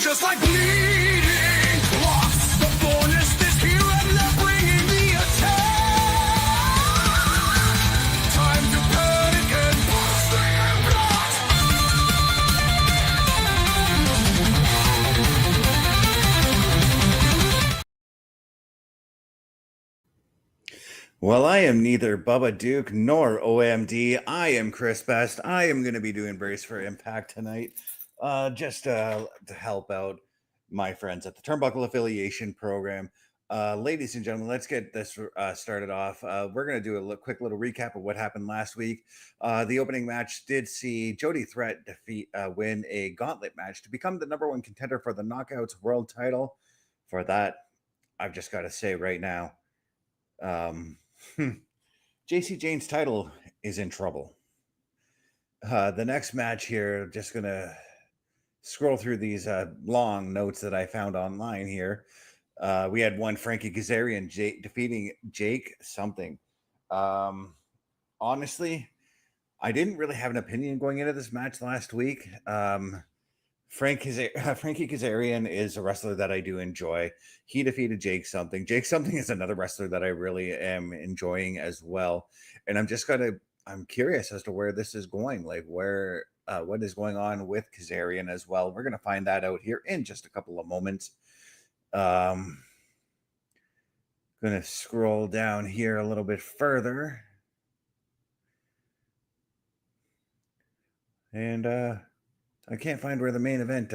Just like bleeding clots, the bonus is here and they're bringing the attack. Time to panic and bust and rot. Well, I am neither Bubba Duke nor OMD. I am Chris Best. I am going to be doing Brace for Impact tonight. Just to help out my friends at the Turnbuckle Affiliation Program. Ladies and gentlemen, let's get this started off. We're going to do a quick little recap of what happened last week. The opening match did see Jody Threat win a gauntlet match to become the #1 contender for the Knockouts World title. For that, I've just got to say right now, JC Jane's title is in trouble. The next match here, just going to scroll through these long notes that I found online here. We had one Frankie Kazarian defeating Jake something. Honestly, I didn't really have an opinion going into this match last week. Frankie Kazarian is a wrestler that I do enjoy. He defeated Jake something. Jake something is another wrestler that I really am enjoying as well. And I'm curious as to where this is going. Like what is going on with Kazarian as well. We're going to find that out here in just a couple of moments. Going to scroll down here a little bit further. And I can't find where the main event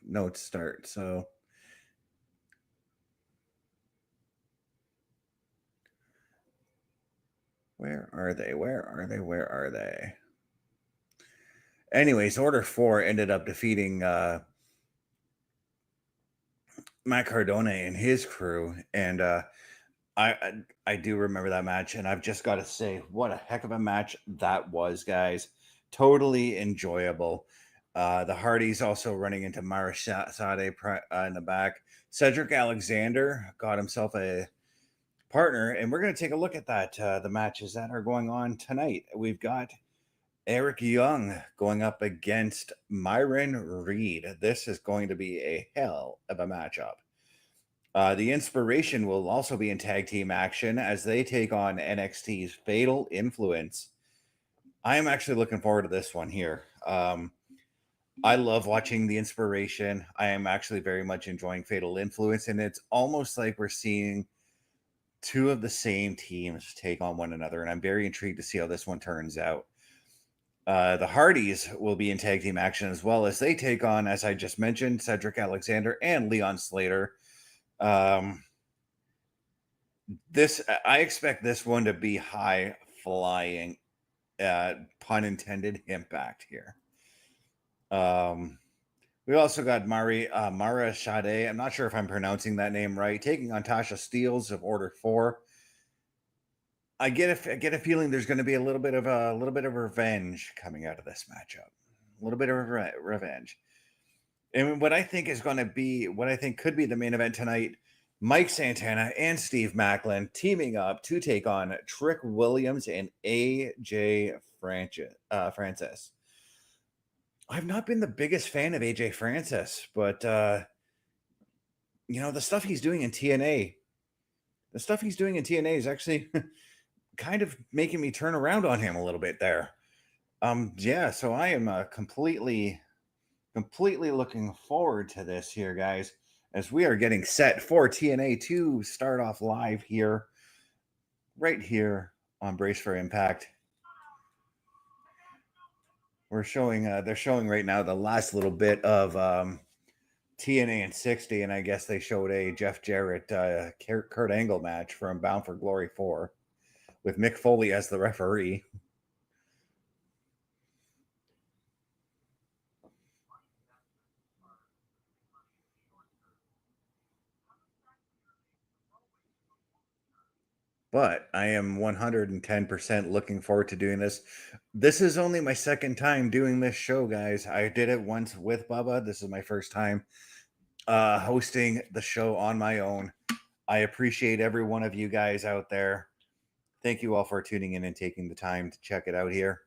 notes start. So where are they? Anyways, Order 4 ended up defeating Matt Cardona and his crew. And I do remember that match. And I've just got to say, what a heck of a match that was, guys. Totally enjoyable. The Hardys also running into Mara Sade in the back. Cedric Alexander got himself a partner. And we're going to take a look at that. The matches that are going on tonight. We've got Eric Young going up against Myron Reed. This is going to be a hell of a matchup. The Inspiration will also be in tag team action as they take on NXT's Fatal Influence. I am actually looking forward to this one here. I love watching The Inspiration. I am actually very much enjoying Fatal Influence, and it's almost like we're seeing two of the same teams take on one another, and I'm very intrigued to see how this one turns out. The Hardys will be in tag team action as well as they take on, as I just mentioned, Cedric Alexander and Leon Slater. I expect this one to be high flying, pun intended, impact here. We also got Mara Sade. I'm not sure if I'm pronouncing that name right, taking on Tasha Steelz of Order 4. I get a feeling there's going to be a little bit of revenge coming out of this matchup. A little bit of revenge. And what I think could be the main event tonight, Mike Santana and Steve Macklin teaming up to take on Trick Williams and AJ Francis. I've not been the biggest fan of AJ Francis, but the stuff he's doing in TNA, is actually kind of making me turn around on him a little bit there. So I am completely looking forward to this here, guys, as we are getting set for TNA to start off live here, right here on Brace for Impact. They're showing right now the last little bit of TNA in 60, and I guess they showed a Jeff Jarrett Kurt Angle match from Bound for Glory 4 with Mick Foley as the referee. but I am 110% looking forward to doing this. This is only my second time doing this show, guys. I did it once with Bubba. This is my first time hosting the show on my own. I appreciate every one of you guys out there. Thank you all for tuning in and taking the time to check it out here.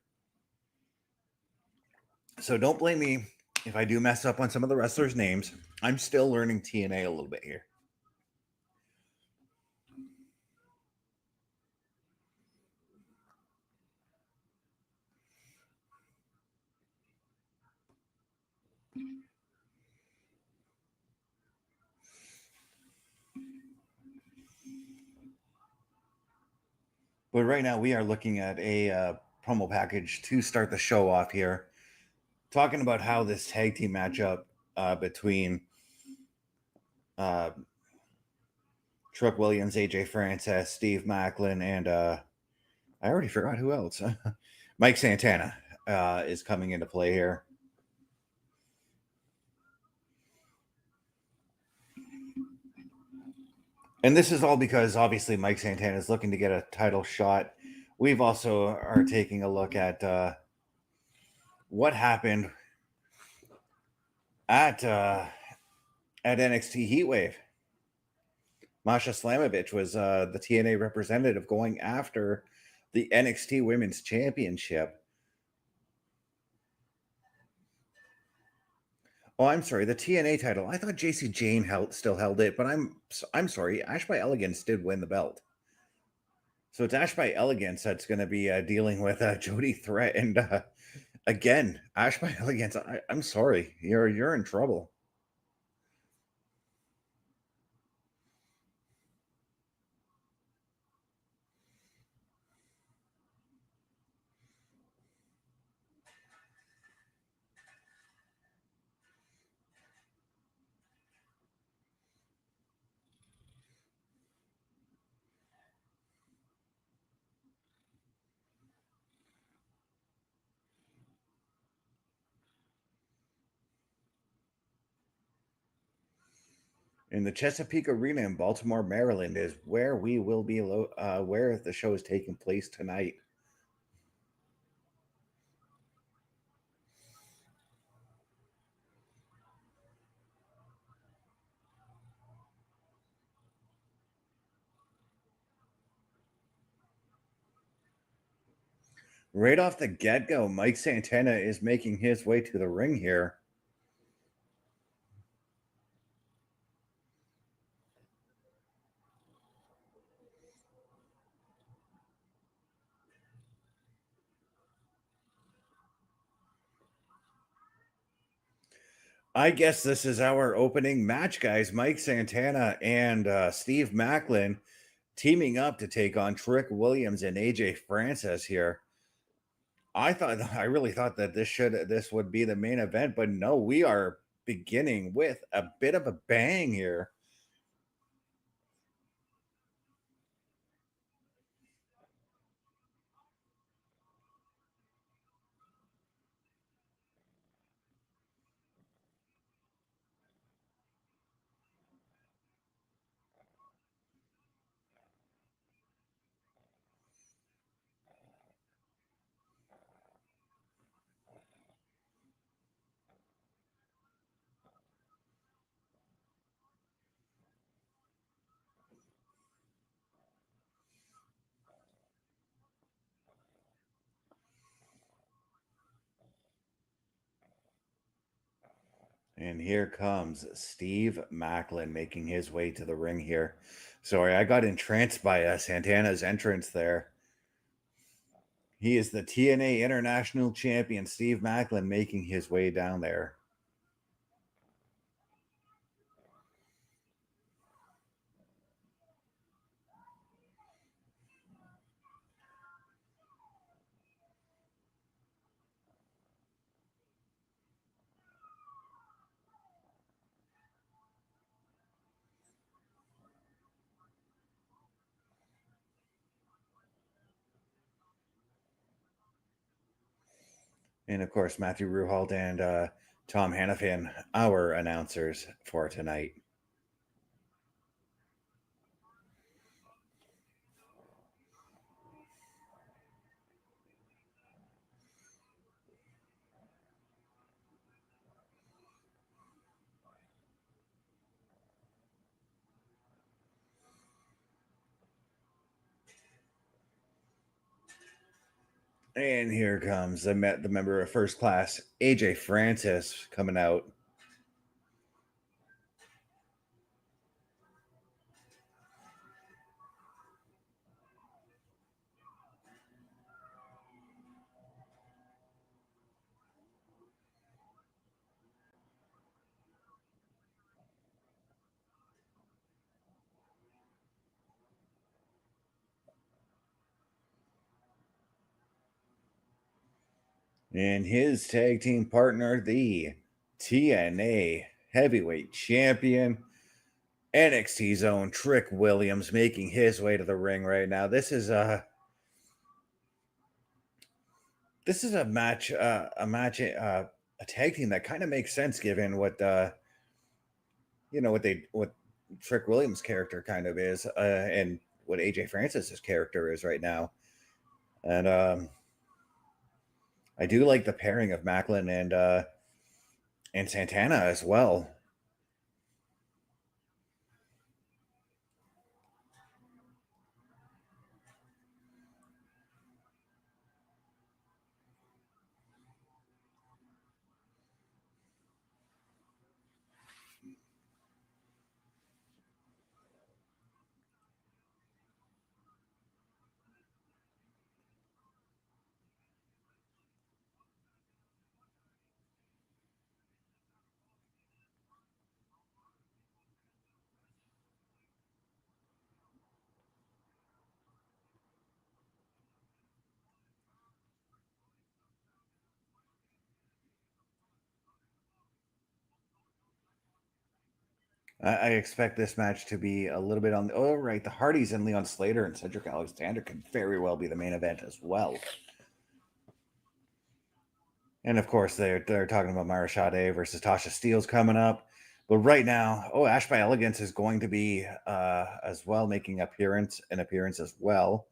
So don't blame me if I do mess up on some of the wrestlers' names. I'm still learning TNA a little bit here. But right now, we are looking at a promo package to start the show off here, talking about how this tag team matchup between uh, Truck Williams, AJ Francis, Steve Macklin, and I already forgot who else. Mike Santana is coming into play here. And this is all because obviously Mike Santana is looking to get a title shot. We've also are taking a look at what happened at NXT Heatwave. Masha Slamovich was the TNA representative going after the NXT Women's Championship. Oh, I'm sorry, the TNA title. I thought JC Jane still held it, but I'm sorry. Ash by Elegance did win the belt. So it's Ash by Elegance that's going to be dealing with Jody Threat, and again, Ash by Elegance. I'm sorry, you're in trouble. In the Chesapeake Arena in Baltimore, Maryland, is where we will be. Where the show is taking place tonight. Right off the get go, Mike Santana is making his way to the ring here. I guess this is our opening match, guys. Mike Santana and Steve Macklin teaming up to take on Trick Williams and AJ Francis here. I really thought that this would be the main event, but no, we are beginning with a bit of a bang here. And here comes Steve Macklin making his way to the ring here. Sorry, I got entranced by Santana's entrance there. He is the TNA International Champion, Steve Macklin, making his way down there. And of course, Matthew Ruhalt and Tom Hannafin, our announcers for tonight. And here comes the member of First Class, AJ Francis, coming out. And his tag team partner, the TNA heavyweight champion, NXT's own Trick Williams, making his way to the ring right now. This is a match, a tag team that kind of makes sense given what what Trick Williams' character kind of is, and what AJ Francis's character is right now. And I do like the pairing of Macklin and Santana as well. I expect this match to be a little bit on the. Oh, right. The Hardys and Leon Slater and Cedric Alexander could very well be the main event as well. And of course, they're talking about Myra Sade versus Tasha Steelz coming up. But right now, Ash by Elegance is going to be as well making an appearance as well.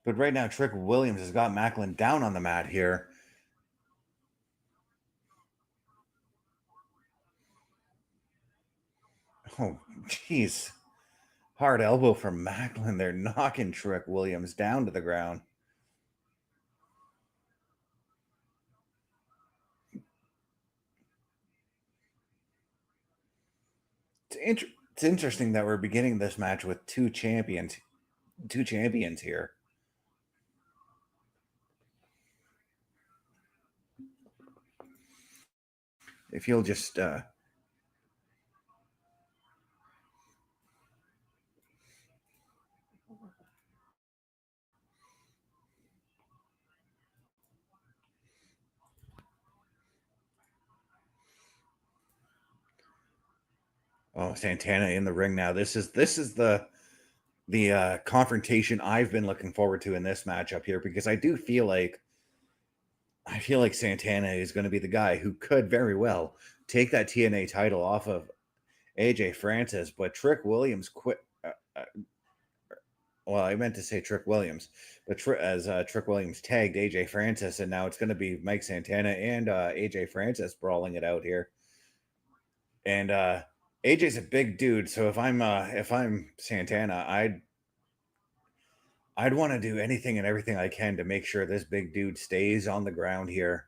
But right now, Trick Williams has got Macklin down on the mat here. Oh, jeez. Hard elbow from Macklin. They're knocking Trick Williams down to the ground. It's interesting that we're beginning this match with two champions here. If you'll just Santana in the ring now. This is the confrontation I've been looking forward to in this matchup here, because I feel like Santana is going to be the guy who could very well take that TNA title off of AJ Francis, but Trick Williams quit. Well, I meant to say Trick Williams, but Trick Williams tagged AJ Francis, and now it's going to be Mike Santana and AJ Francis brawling it out here. And AJ's a big dude, so if I'm Santana, I'd want to do anything and everything I can to make sure this big dude stays on the ground here.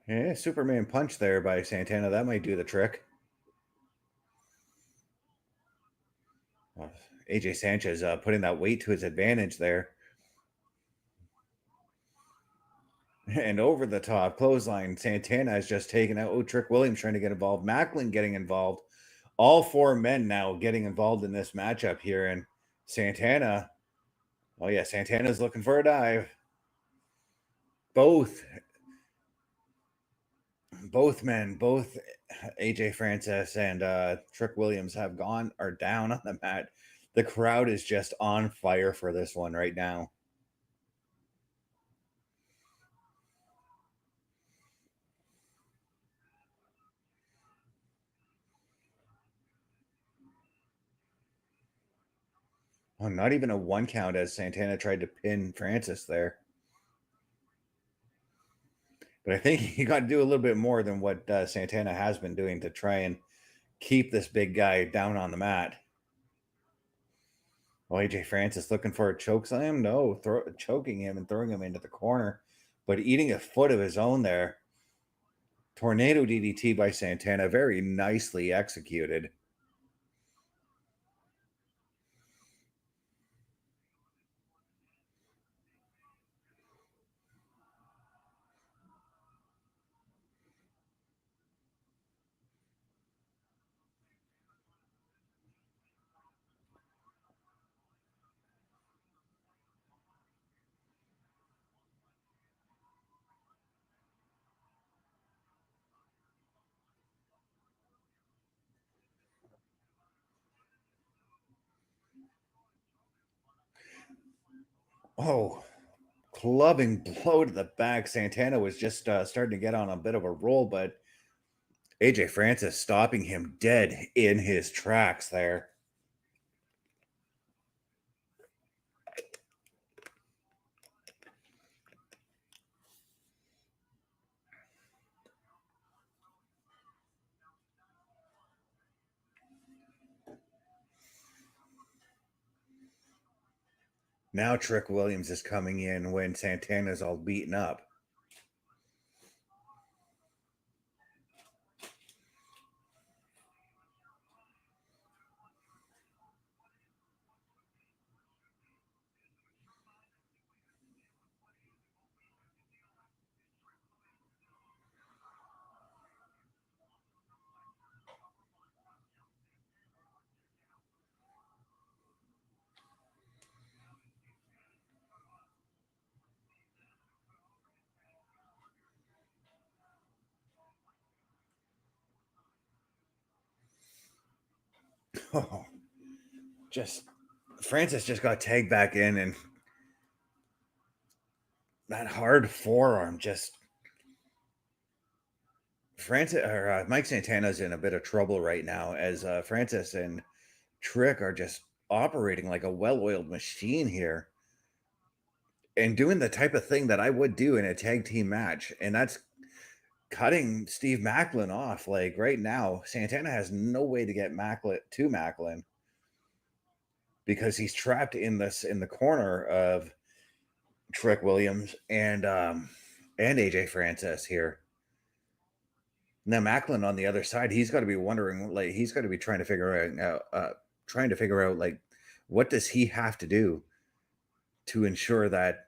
Yeah, Superman punch there by Santana. That might do the trick. AJ Sanchez putting that weight to his advantage there. And over the top clothesline, Santana has just taken out. Oh, Trick Williams trying to get involved. Macklin getting involved. All four men now getting involved in this matchup here. And Santana, oh yeah, Santana's looking for a dive. Both both AJ Francis and Trick Williams are down on the mat. The crowd is just on fire for this one right now. Oh, not even a one count as Santana tried to pin Francis there. But I think he got to do a little bit more than what Santana has been doing to try and keep this big guy down on the mat. Oh, AJ Francis looking for a choke slam? No, choking him and throwing him into the corner, but eating a foot of his own there. Tornado DDT by Santana, very nicely executed. Oh, clubbing blow to the back. Santana was just starting to get on a bit of a roll, but AJ Francis stopping him dead in his tracks there. Now Trick Williams is coming in when Santana's all beaten up. Oh, just Francis just got tagged back in, and that hard forearm just Francis or Mike Santana's in a bit of trouble right now as Francis and Trick are just operating like a well-oiled machine here and doing the type of thing that I would do in a tag team match, and that's cutting Steve Macklin off. Like right now, Santana has no way to get Macklin because he's trapped in the corner of Trick Williams and AJ Francis here. Now Macklin on the other side, he's got to be wondering, like he's got to be trying to figure out like what does he have to do to ensure that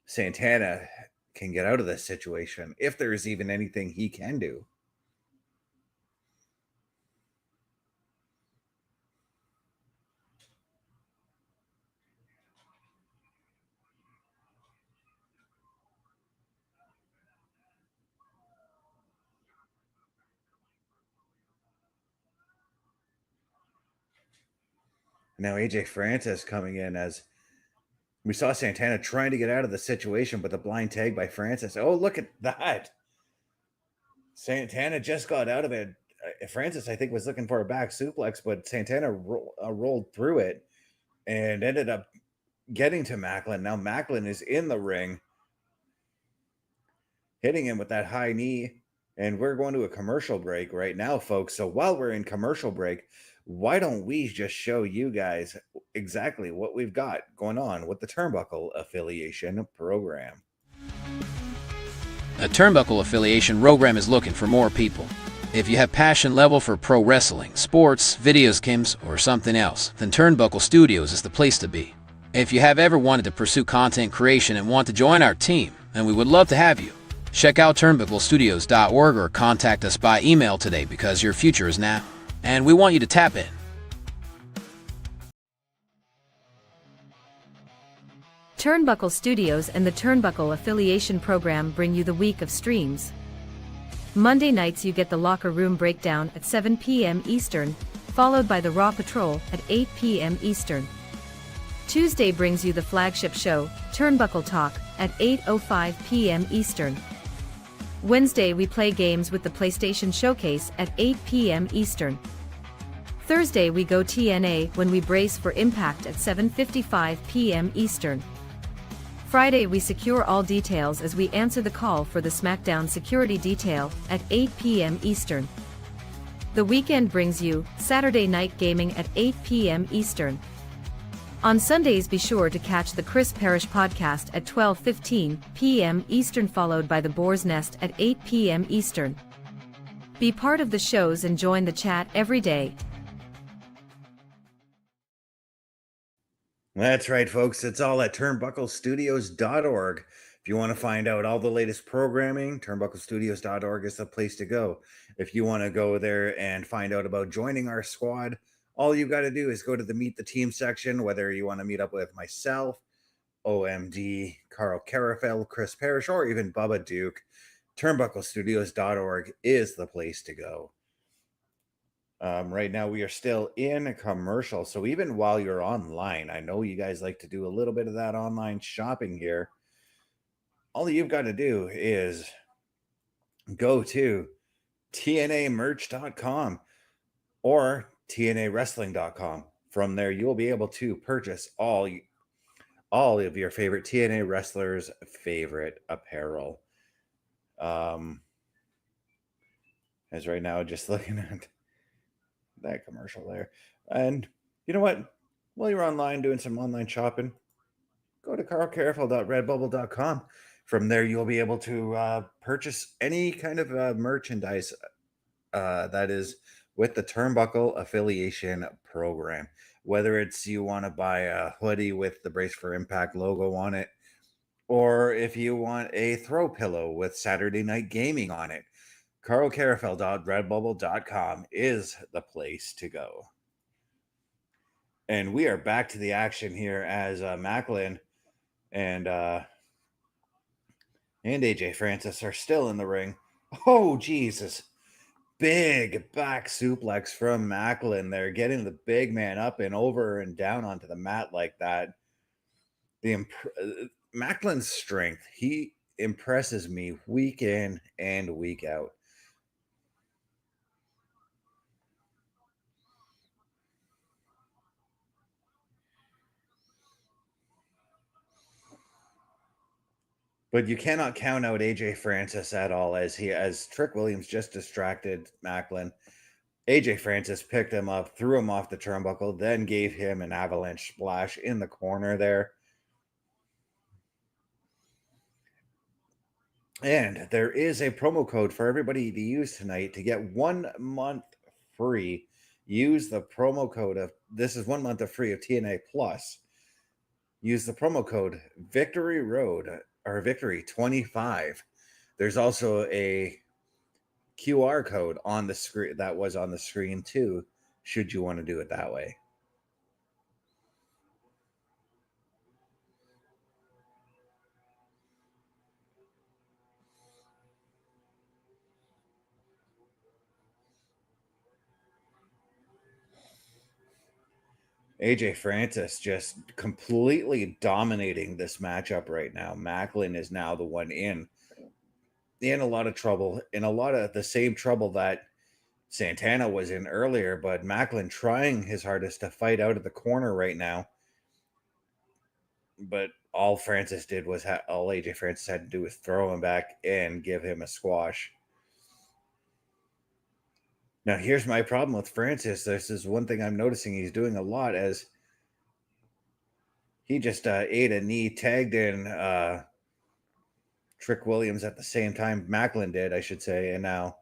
Santana can get out of this situation, if there is even anything he can do. Now AJ Francis coming in as we saw Santana trying to get out of the situation, but the blind tag by Francis. Oh, look at that. Santana just got out of it. Francis, I think, was looking for a back suplex, but Santana rolled through it and ended up getting to Macklin. Now Macklin is in the ring, hitting him with that high knee. And we're going to a commercial break right now, folks. So while we're in commercial break, why don't we just show you guys exactly what we've got going on with the Turnbuckle Affiliation Program. A Turnbuckle Affiliation Program is looking for more people. If you have passion level for pro wrestling, sports, video games, or something else, then Turnbuckle Studios is the place to be. If you have ever wanted to pursue content creation and want to join our team, then we would love to have you. Check out turnbucklestudios.org or contact us by email today because your future is now, and we want you to tap in. Turnbuckle Studios and the Turnbuckle Affiliation Program bring you the week of streams. Monday nights you get the Locker Room Breakdown at 7 p.m. Eastern, followed by the Raw Patrol at 8 p.m. Eastern. Tuesday brings you the flagship show, Turnbuckle Talk, at 8:05 p.m. Eastern. Wednesday we play games with the PlayStation Showcase at 8 p.m. Eastern. Thursday we go TNA when we brace for impact at 7:55 p.m. Eastern. Friday we secure all details as we answer the call for the SmackDown security detail at 8 p.m. Eastern. The weekend brings you Saturday Night Gaming at 8 p.m. Eastern. On Sundays be sure to catch the Chris Parrish podcast at 12:15 p.m. Eastern, followed by the Boar's Nest at 8 p.m. Eastern. Be part of the shows and join the chat every day. That's right, folks. It's all at turnbucklestudios.org. If you want to find out all the latest programming, turnbucklestudios.org is the place to go. If you want to go there and find out about joining our squad, all you got to do is go to the Meet the Team section, whether you want to meet up with myself, OMD, Carl Carafel, Chris Parrish, or even Bubba Duke. Turnbucklestudios.org is the place to go. Right now, we are still in a commercial. So even while you're online, I know you guys like to do a little bit of that online shopping here. All you've got to do is go to tnamerch.com or tnawrestling.com. From there, you'll be able to purchase all of your favorite TNA wrestlers' favorite apparel. As right now, just looking at that commercial there. And you know what? While you're online doing some online shopping, go to carlcareful.redbubble.com. From there, you'll be able to purchase any kind of merchandise that is with the Turnbuckle Affiliation Program. Whether it's you want to buy a hoodie with the Brace for Impact logo on it, or if you want a throw pillow with Saturday Night Gaming on it, carlcarefel.redbubble.com is the place to go. And we are back to the action here as Macklin and AJ Francis are still in the ring. Oh, Jesus. Big back suplex from Macklin there, getting the big man up and over and down onto the mat like that. Macklin's strength, he impresses me week in and week out. But you cannot count out AJ Francis at all, as Trick Williams just distracted Macklin. AJ Francis picked him up, threw him off the turnbuckle, then gave him an avalanche splash in the corner there. And there is a promo code for everybody to use tonight to get 1 month free. Use the promo code of this is 1 month of free of TNA Plus. Use the promo code Victory Road or Victory 25. There's also a QR code on the screen that was on the screen too, should you want to do it that way. AJ Francis just completely dominating this matchup right now. Macklin is now the one in a lot of trouble, in a lot of the same trouble that Santana was in earlier, but Macklin trying his hardest to fight out of the corner right now. But all Francis did was all AJ Francis had to do was throw him back and give him a squash. Now, here's my problem with Francis. This is one thing I'm noticing he's doing a lot, as he just ate a knee, tagged in Trick Williams at the same time. Macklin did, I should say, and now.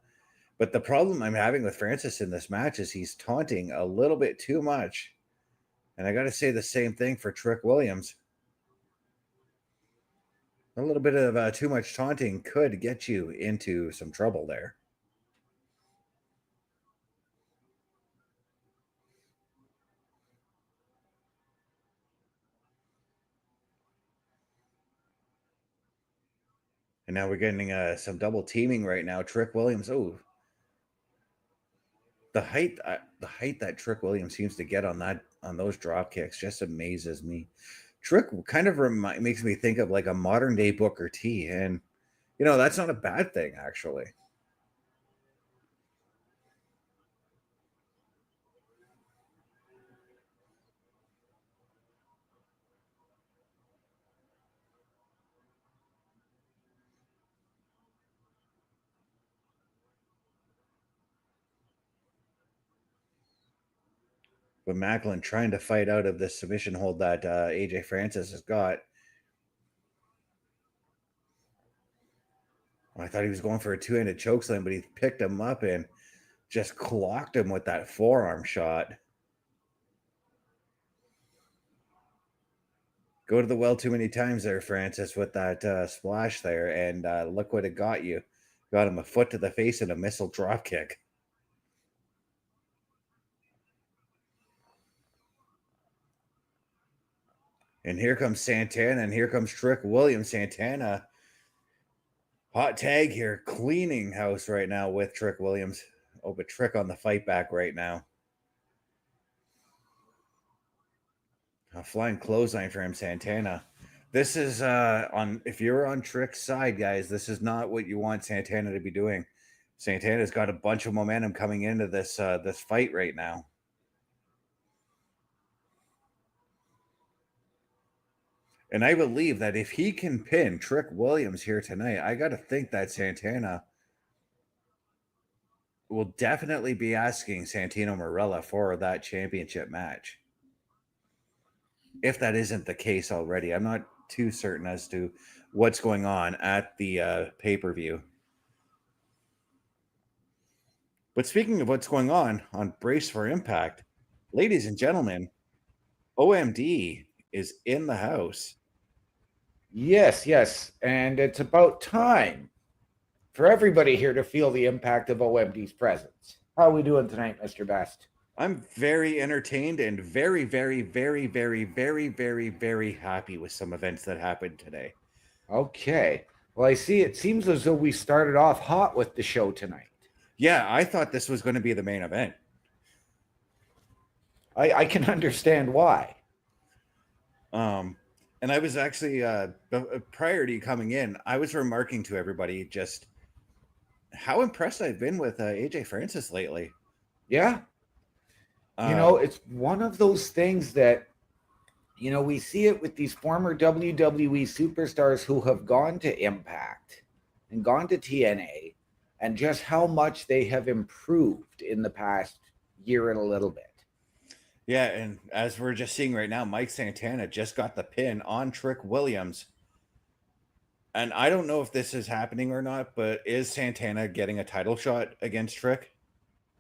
But the problem I'm having with Francis in this match is he's taunting a little bit too much. And I got to say the same thing for Trick Williams. A little bit of too much taunting could get you into some trouble there. And now we're getting some double teaming right now. Trick Williams, the height that Trick Williams seems to get on those drop kicks just amazes me. Trick kind of makes me think of like a modern day Booker T, and that's not a bad thing actually. But Macklin trying to fight out of this submission hold that AJ Francis has got. I thought he was going for a two-handed chokeslam, but he picked him up and just clocked him with that forearm shot. Go to the well too many times there, Francis, with that splash there, and look what it got you. Got him a foot to the face and a missile drop kick. And here comes Santana, and here comes Trick Williams. Santana, hot tag here, cleaning house right now with Trick Williams. Oh, but Trick on the fight back right now. A flying clothesline for him, Santana. This is if you're on Trick's side, guys, this is not what you want Santana to be doing. Santana's got a bunch of momentum coming into this this fight right now. And I believe that if he can pin Trick Williams here tonight, I got to think that Santana will definitely be asking Santino Marella for that championship match. If that isn't the case already, I'm not too certain as to what's going on at the pay-per-view. But speaking of what's going on Brace for Impact, ladies and gentlemen, OMD is in the house. Yes. And it's about time for everybody here to feel the impact of OMD's presence. How are we doing tonight, Mr. Best? I'm very entertained and very, very, very, very, very, very, very happy with some events that happened today. Okay. Well, I see it seems as though we started off hot with the show tonight. Yeah, I thought this was going to be the main event. I can understand why. And I was actually, prior to you coming in, I was remarking to everybody just how impressed I've been with AJ Francis lately. Yeah. It's one of those things that, we see it with these former WWE superstars who have gone to Impact and gone to TNA, and just how much they have improved in the past year and a little bit. Yeah, and as we're just seeing right now, Mike Santana just got the pin on Trick Williams. And I don't know if this is happening or not, but is Santana getting a title shot against Trick?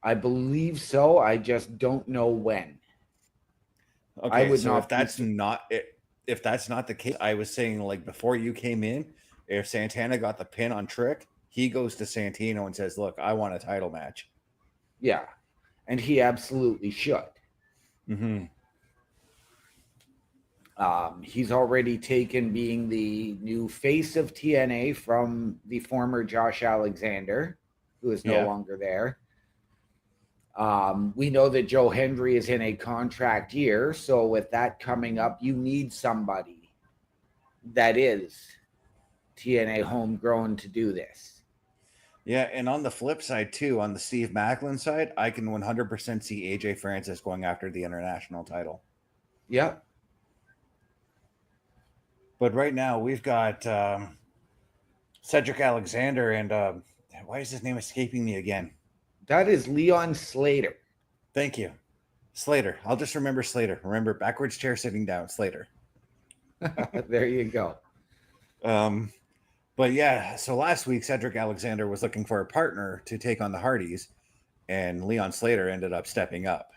I believe so. I just don't know when. Okay, if that's not the case, I was saying, like, before you came in, if Santana got the pin on Trick, he goes to Santino and says, look, I want a title match. Yeah, and he absolutely should. Mm-hmm. He's already taken being the new face of TNA from the former Josh Alexander, who is no longer there. We know that Joe Hendry is in a contract year, so with that coming up, you need somebody that is TNA homegrown to do this. Yeah, and on the flip side, too, on the Steve Macklin side, I can 100% see AJ Francis going after the international title. Yep. But right now, we've got Cedric Alexander and why is his name escaping me again? That is Leon Slater. Thank you. Slater. I'll just remember Slater. Remember, backwards chair sitting down, Slater. There you go. But yeah, so last week, Cedric Alexander was looking for a partner to take on the Hardys, and Leon Slater ended up stepping up.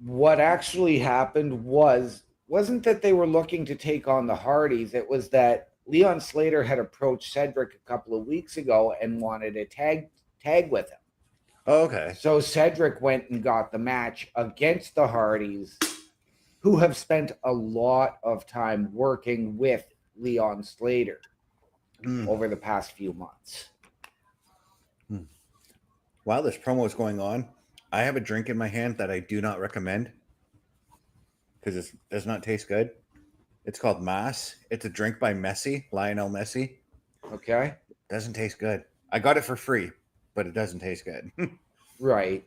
What actually happened wasn't that they were looking to take on the Hardys. It was that Leon Slater had approached Cedric a couple of weeks ago and wanted a tag with him. Oh, okay. So Cedric went and got the match against the Hardys, who have spent a lot of time working with Leon Slater over the past few months. While this promo is going on, I have a drink in my hand that I do not recommend because it does not taste good. It's called Mass. It's a drink by Lionel Messi. Okay. Doesn't taste good. I got it for free, but it doesn't taste good. Right.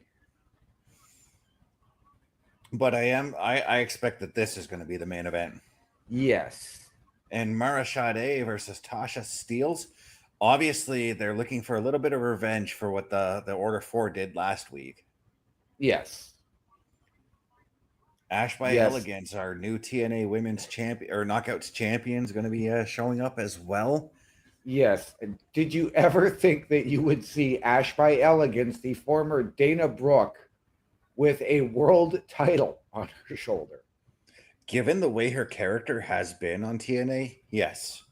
But I expect that this is going to be the main event. Yes. And Mara Sade versus Tasha Steelz. Obviously, they're looking for a little bit of revenge for what the Order 4 did last week. Yes. Ash by Yes. Elegance, our new TNA Women's Champion or Knockouts Champion, is going to be showing up as well. Yes. Did you ever think that you would see Ash by Elegance, the former Dana Brooke, with a world title on her shoulder? Given the way her character has been on TNA, yes.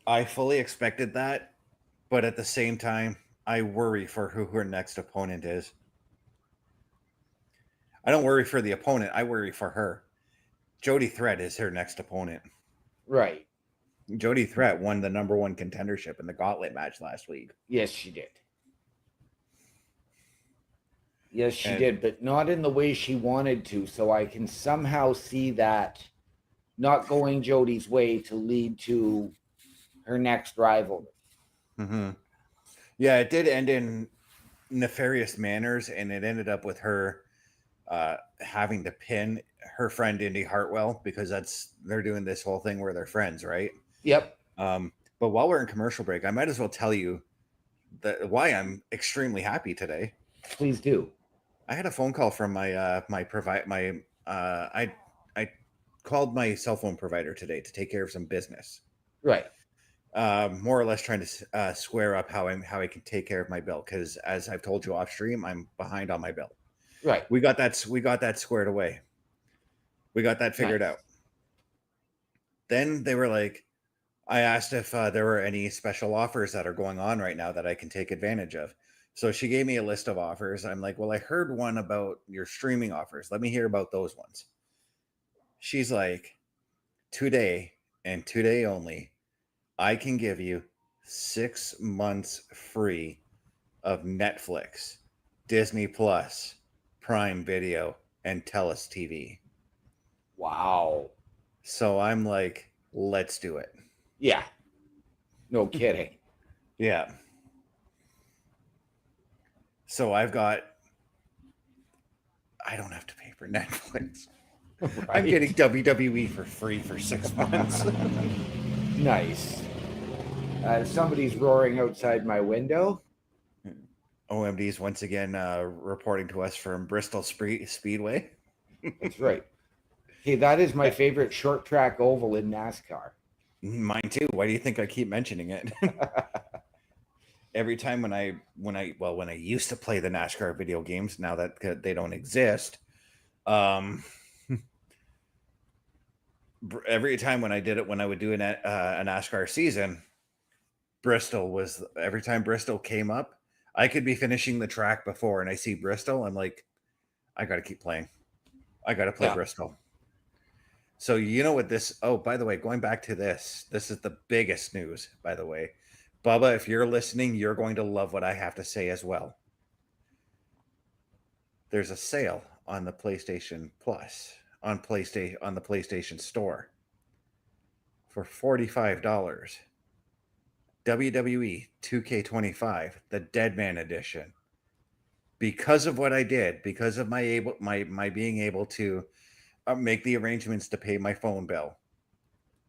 I fully expected that, but at the same time, I worry for who her next opponent is. I don't worry for the opponent, I worry for her. Jody Threat is her next opponent. Right. Jody Threat won the #1 contendership in the gauntlet match last week. Yes, she did. Yes, she And- did, but not in the way she wanted to. So I can somehow see that not going Jody's way to lead to her next rivalry. Mm-hmm. Yeah, it did end in nefarious manners, and it ended up with her having to pin her friend Indy Hartwell because they're doing this whole thing where they're friends, right? Yep. But while we're in commercial break, I might as well tell you why I'm extremely happy today. Please do. I had a phone call from I called my cell phone provider today to take care of some business. Right. More or less trying to square up how I can take care of my bill, because as I've told you off stream, I'm behind on my bill. Right. We got that squared away. We got that figured out. Then they were like, I asked if there were any special offers that are going on right now that I can take advantage of. So she gave me a list of offers. I'm like, well, I heard one about your streaming offers. Let me hear about those ones. She's like, today and today only, I can give you 6 months free of Netflix, Disney Plus, Prime Video, and Telus TV. Wow. So I'm like, let's do it. Yeah. No kidding. Yeah. So I don't have to pay for Netflix. Right. I'm getting WWE for free for 6 months. Nice. Somebody's roaring outside my window. OMD's once again reporting to us from Bristol Speedway. That's right. Hey, that is my favorite short track oval in NASCAR. Mine too. Why do you think I keep mentioning it? Every time when I used to play the NASCAR video games, now that they don't exist, every time when I did it, when I would do a NASCAR season, every time Bristol came up, I could be finishing the track before, and I see Bristol, I'm like, I got to keep playing. I got to play Bristol. So you know what this? Oh, by the way, going back to this is the biggest news, by the way. Bubba, if you're listening, you're going to love what I have to say as well. There's a sale on the PlayStation Plus, on the PlayStation Store for $45. WWE 2K25, the Deadman Edition. Because of what I did, because of my being able to make the arrangements to pay my phone bill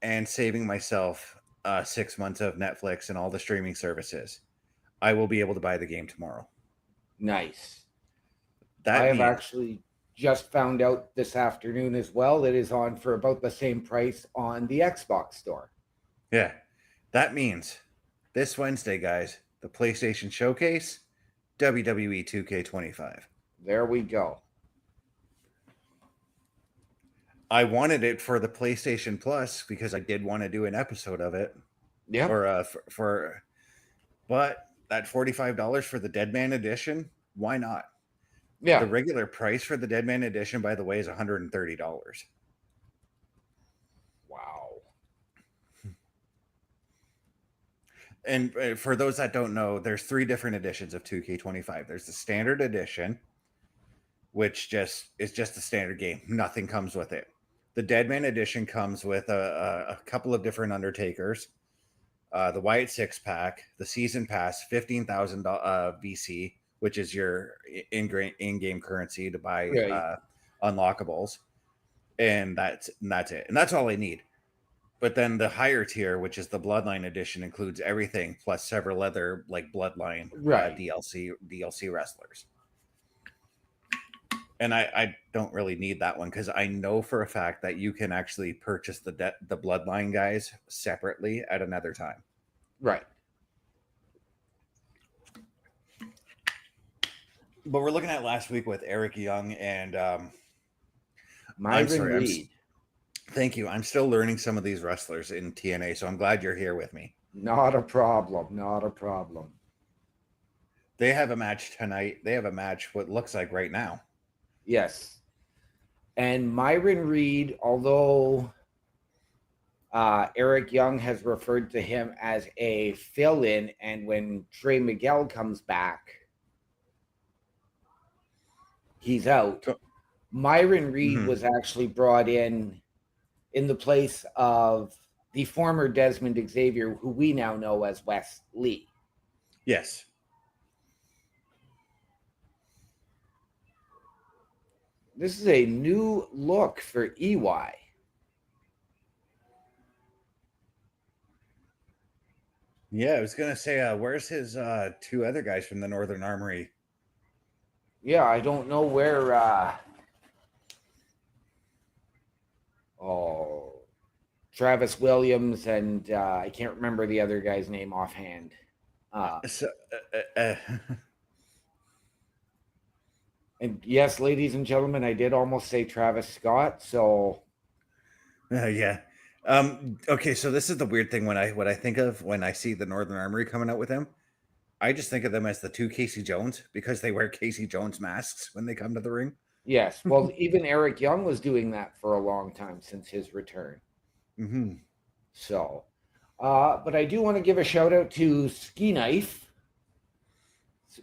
and saving myself 6 months of Netflix and all the streaming services, I will be able to buy the game tomorrow. Nice. I have actually just found out this afternoon as well that is on for about the same price on the Xbox store. Yeah. That means this Wednesday, guys, the PlayStation Showcase, WWE 2K25. There we go. I wanted it for the PlayStation Plus because I did want to do an episode of it. Yeah. Or but that $45 for the Deadman Edition, why not? Yeah. The regular price for the Deadman Edition, by the way, is $130. Wow. And for those that don't know, there's 3 different editions of 2K25. There's the standard edition, which is just a standard game. Nothing comes with it. The Deadman Edition comes with a couple of different Undertakers, the Wyatt 6-pack, the Season Pass, 15,000 VC, which is your in-game currency to buy unlockables, and that's it. And that's all I need. But then the higher tier, which is the Bloodline Edition, includes everything plus several other like Bloodline DLC wrestlers. And I don't really need that one because I know for a fact that you can actually purchase the Bloodline guys separately at another time. Right. But we're looking at last week with Eric Young and I'm Myron sorry, Reed. thank you. I'm still learning some of these wrestlers in TNA, so I'm glad you're here with me. Not a problem. Not a problem. They have a match tonight. They have a match what looks like right now. Yes. And Myron Reed, although Eric Young has referred to him as a fill-in, and when Trey Miguel comes back, he's out. Myron Reed was actually brought in the place of the former Desmond Xavier, who we now know as Wes Lee. Yes. This is a new look for EY. Yeah, I was gonna say, where's his two other guys from the Northern Armory? Yeah, I don't know where. Travis Williams and I can't remember the other guy's name offhand. And yes, ladies and gentlemen, I did almost say Travis Scott. So yeah. Okay, so this is the weird thing when I think of when I see the Northern Armory coming out with him. I just think of them as the two Casey Jones because they wear Casey Jones masks when they come to the ring. yes, well, even Eric Young was doing that for a long time since his return. Mm-hmm. So, but I do want to give a shout out to Ski Knife,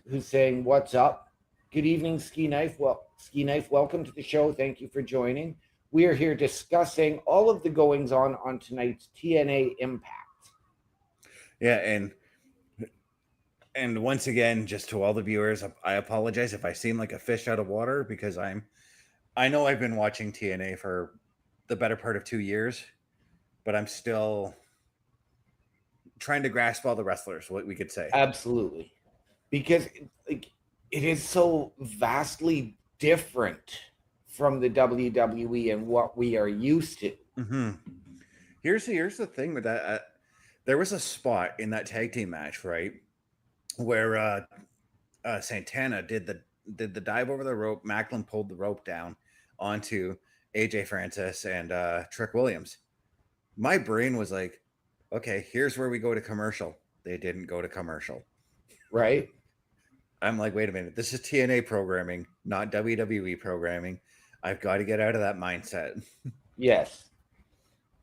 who's saying, "What's up? Good evening, Ski Knife. Well, Ski Knife, welcome to the show. Thank you for joining. We are here discussing all of the goings on tonight's TNA Impact." Yeah, and once again, just to all the viewers, I apologize if I seem like a fish out of water because I know I've been watching TNA for the better part of 2 years, but I'm still trying to grasp all the wrestlers, what we could say. Absolutely, because like it is so vastly different from the WWE and what we are used to. Mm-hmm. Here's the thing with that. There was a spot in that tag team match, right, where Santana did the dive over the rope. Macklin pulled the rope down onto AJ Francis and Trick Williams. My brain was like, okay, here's where we go to commercial. They didn't go to commercial. Right? I'm like, wait a minute, this is TNA programming, not WWE programming. I've got to get out of that mindset. Yes.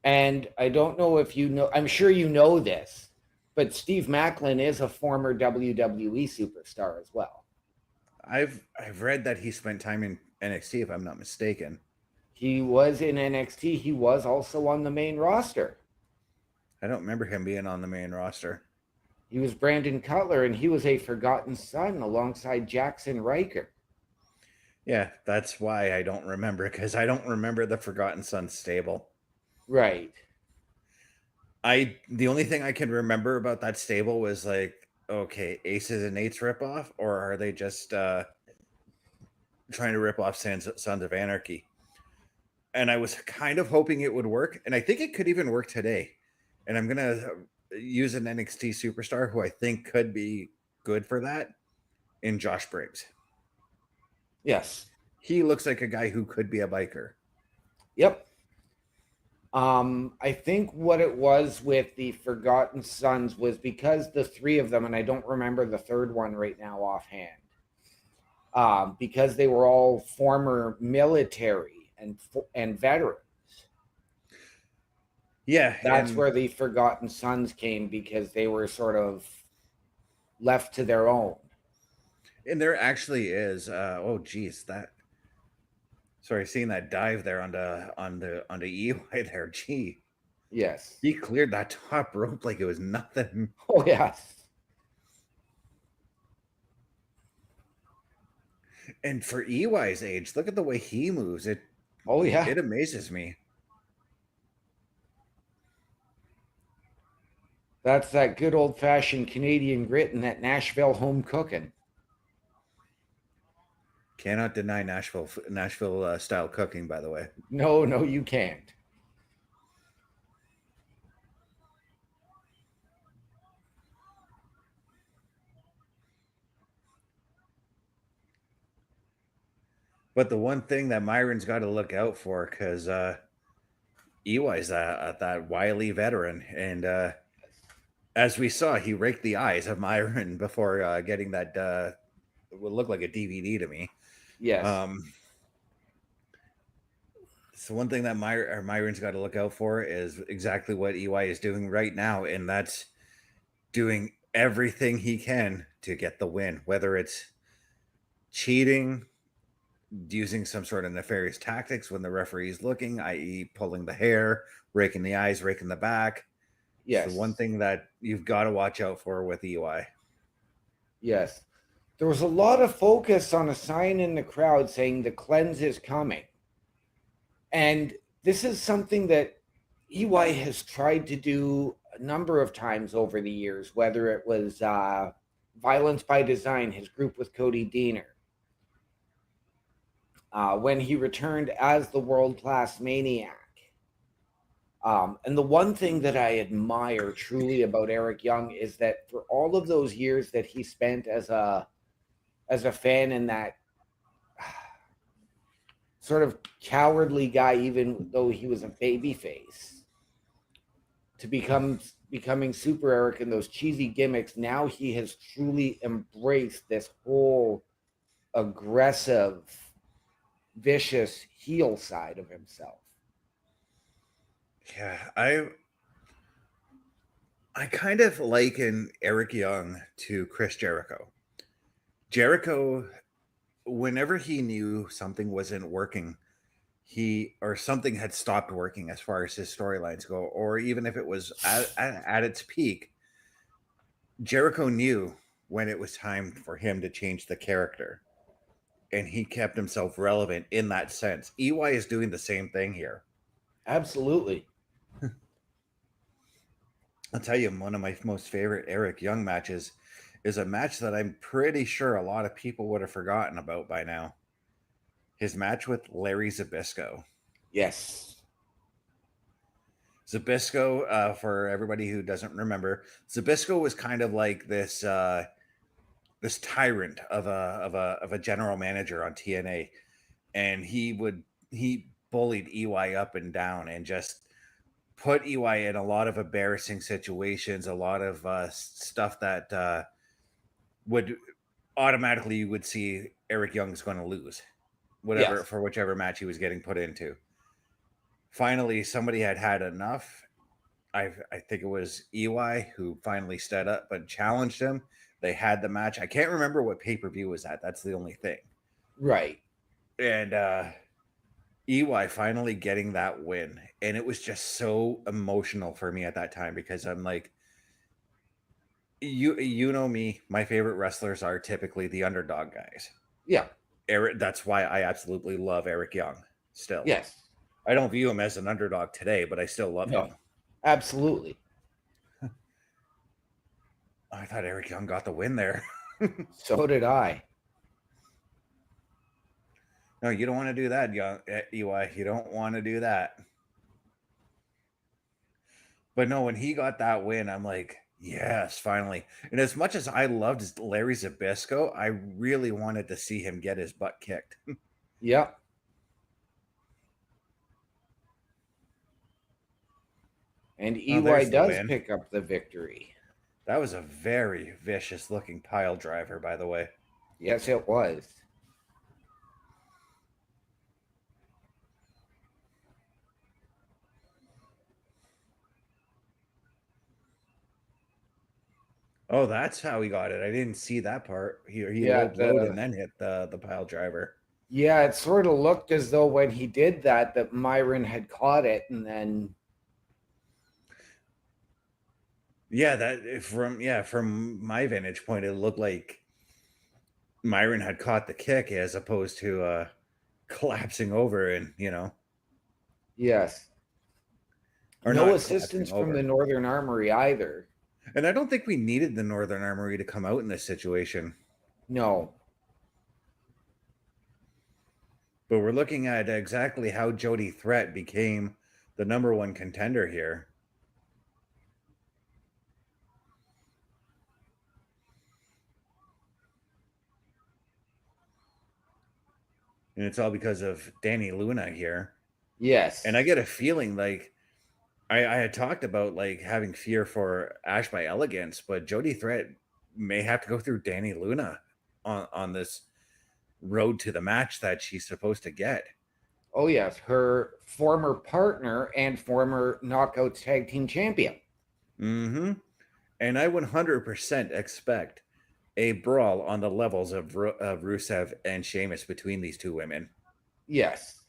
And I don't know if you know, I'm sure you know this, but Steve Macklin is a former WWE superstar as well. I've read that he spent time in NXT, if I'm not mistaken. He was in NXT. He was also on the main roster. I don't remember him being on the main roster. He was Brandon Cutler, and he was a forgotten son alongside Jackson Riker. Yeah, that's why I don't remember, because I don't remember the Forgotten Son stable. Right. The only thing I can remember about that stable was like, okay, Aces and Eights ripoff, or are they just trying to rip off Sons of Anarchy? And I was kind of hoping it would work, and I think it could even work today. And I'm gonna use an NXT superstar who I think could be good for that in Josh Briggs. Yes. He looks like a guy who could be a biker. Yep. I think what it was with the Forgotten Sons was because the three of them, and I don't remember the third one right now offhand, because they were all former military and veterans. Yeah, That's where the Forgotten Sons came, because they were sort of left to their own. And there actually is. Oh, geez, Sorry, seeing that dive there onto EY there. Gee, Yes. he cleared that top rope like it was nothing. Oh yes. And for EY's age, look at the way he moves. Oh yeah. It amazes me. That's that good old-fashioned Canadian grit and that Nashville home cooking. Cannot deny Nashville style cooking, by the way. No, you can't. But the one thing that Myron's got to look out for, because EY's that wily veteran, and as we saw, he raked the eyes of Myron before getting that would look like a DVD to me. Yes. So one thing that Myron's got to look out for is exactly what EY is doing right now, and that's doing everything he can to get the win, whether it's cheating, using some sort of nefarious tactics when the referee's looking, i.e., pulling the hair, raking the eyes, raking the back. Yes. It's the one thing that you've got to watch out for with EY. Yes. There was a lot of focus on a sign in the crowd saying the cleanse is coming. And this is something that EY has tried to do a number of times over the years, whether it was Violence by Design, his group with Cody Deaner, when he returned as the world-class maniac. And the one thing that I admire truly about Eric Young is that for all of those years that he spent as a fan in that sort of cowardly guy, even though he was a baby face, to becoming Super Eric and those cheesy gimmicks, now he has truly embraced this whole aggressive, vicious heel side of himself. Yeah, I kind of liken Eric Young to Chris Jericho. Jericho, whenever he knew something wasn't working, or something had stopped working as far as his storylines go, or even if it was at its peak, Jericho knew when it was time for him to change the character, and he kept himself relevant in that sense. EY is doing the same thing here. Absolutely. I'll tell you, one of my most favorite Eric Young matches is a match that I'm pretty sure a lot of people would have forgotten about by now. His match with Larry Zbyszko. Yes. Zbyszko, for everybody who doesn't remember, Zbyszko was kind of like this this tyrant of a general manager on TNA, and he bullied EY up and down and just put EY in a lot of embarrassing situations, a lot of stuff that would automatically you would see Eric Young's going to lose, for whichever match he was getting put into. Finally, somebody had enough. I think it was EY who finally stood up and challenged him. They had the match. I can't remember what pay-per-view was at. That's the only thing. Right. And EY finally getting that win. And it was just so emotional for me at that time because I'm like, you know me, my favorite wrestlers are typically the underdog guys. Yeah. That's why I absolutely love Eric Young still. Yes. I don't view him as an underdog today, but I still love him. Absolutely. I thought Eric Young got the win there. So did I. No, you don't want to do that, EY. You don't want to do that. But no, when he got that win, I'm like, yes, finally. And as much as I loved Larry Zbyszko, I really wanted to see him get his butt kicked. Yep. And EY does pick up the victory. That was a very vicious looking pile driver, by the way. Yes, it was. Oh, that's how he got it. I didn't see that part. He low blowed and then hit the pile driver. Yeah, it sort of looked as though when he did that Myron had caught it, and then from my vantage point, it looked like Myron had caught the kick as opposed to collapsing over and yes, or no assistance from the Northern Armory either. And I don't think we needed the Northern Armory to come out in this situation. No. But we're looking at exactly how Jody Threat became the number one contender here. And it's all because of Danny Luna here. Yes. And I get a feeling like I had talked about like having fear for Ash by Elegance, but Jody Threat may have to go through Danny Luna on this road to the match that she's supposed to get. Oh, yes. Her former partner and former Knockouts Tag Team Champion. Mm-hmm. And I 100% expect a brawl on the levels of Rusev and Sheamus between these two women. Yes.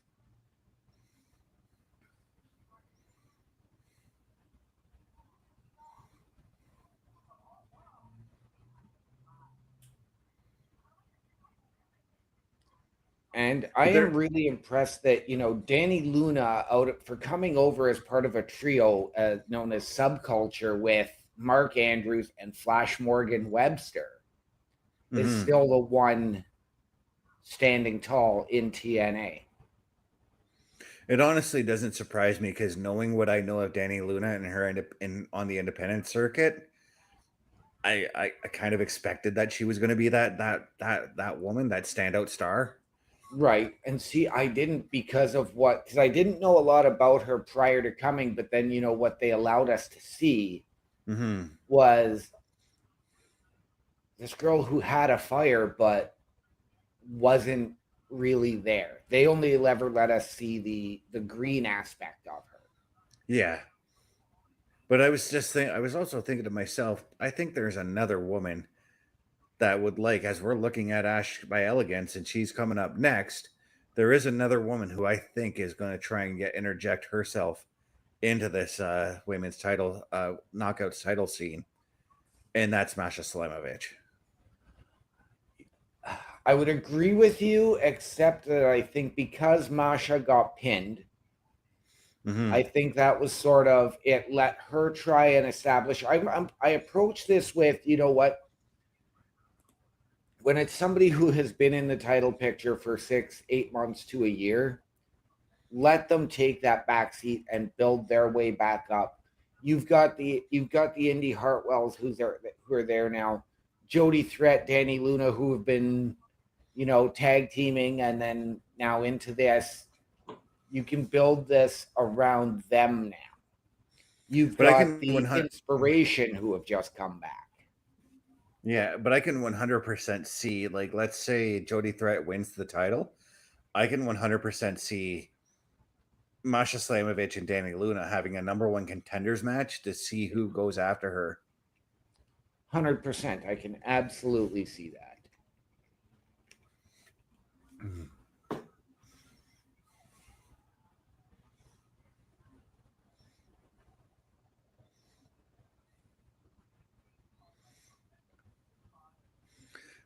And I am really impressed that, Danny Luna for coming over as part of a trio known as Subculture with Mark Andrews and Flash Morgan Webster is still the one standing tall in TNA. It honestly doesn't surprise me because knowing what I know of Danny Luna and her on the independent circuit, I kind of expected that she was going to be that woman, that standout star. Right. And see, I didn't because I didn't know a lot about her prior to coming, but then, what they allowed us to see was this girl who had a fire, but wasn't really there. They only ever let us see the green aspect of her. Yeah. But I was also thinking to myself, I think there's another woman that would as we're looking at Ash by Elegance and she's coming up next, there is another woman who I think is going to try and interject herself into this women's title, knockouts title scene. And that's Masha Slamovich. I would agree with you, except that I think because Masha got pinned, I think that was sort of it. Let her try and establish. I approach this with, when it's somebody who has been in the title picture for 6-8 months to a year, let them take that backseat and build their way back up. You've got the Indy Hartwells who are there now, Jody Threat, Danny Luna, who have been, tag teaming, and then now into this. You can build this around them now. You've got the Inspiration who have just come back. Yeah, but I can 100% see, let's say Jody Threat wins the title. I can 100% see Masha Slamovich and Danny Luna having a number one contenders match to see who goes after her. 100%. I can absolutely see that.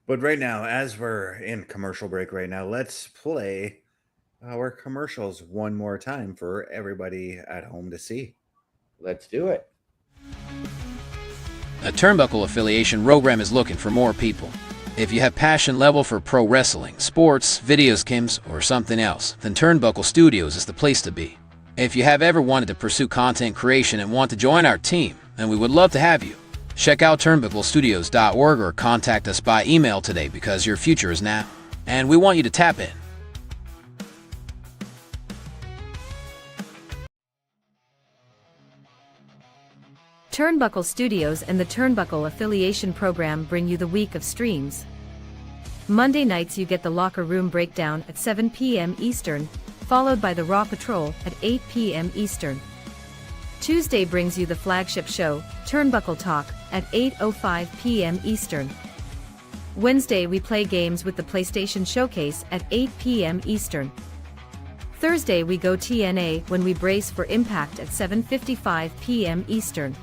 But right now, as we're in commercial break right now, let's play our commercials one more time for everybody at home to see. Let's do it. A Turnbuckle affiliation program is looking for more people. If you have passion level for pro wrestling, sports, videos games, or something else, then Turnbuckle Studios is the place to be. If you have ever wanted to pursue content creation and want to join our team, then we would love to have you. Check out turnbucklestudios.org or contact us by email today because your future is now, and we want you to tap in. Turnbuckle Studios and the Turnbuckle Affiliation Program bring you the week of streams. Monday nights you get the Locker Room Breakdown at 7 p.m. Eastern, followed by the Raw Patrol at 8 p.m. Eastern. Tuesday brings you the flagship show, Turnbuckle Talk, at 8:05 p.m. Eastern. Wednesday we play games with the PlayStation Showcase at 8 p.m. Eastern. Thursday we go TNA when we brace for Impact at 7:55 p.m. Eastern.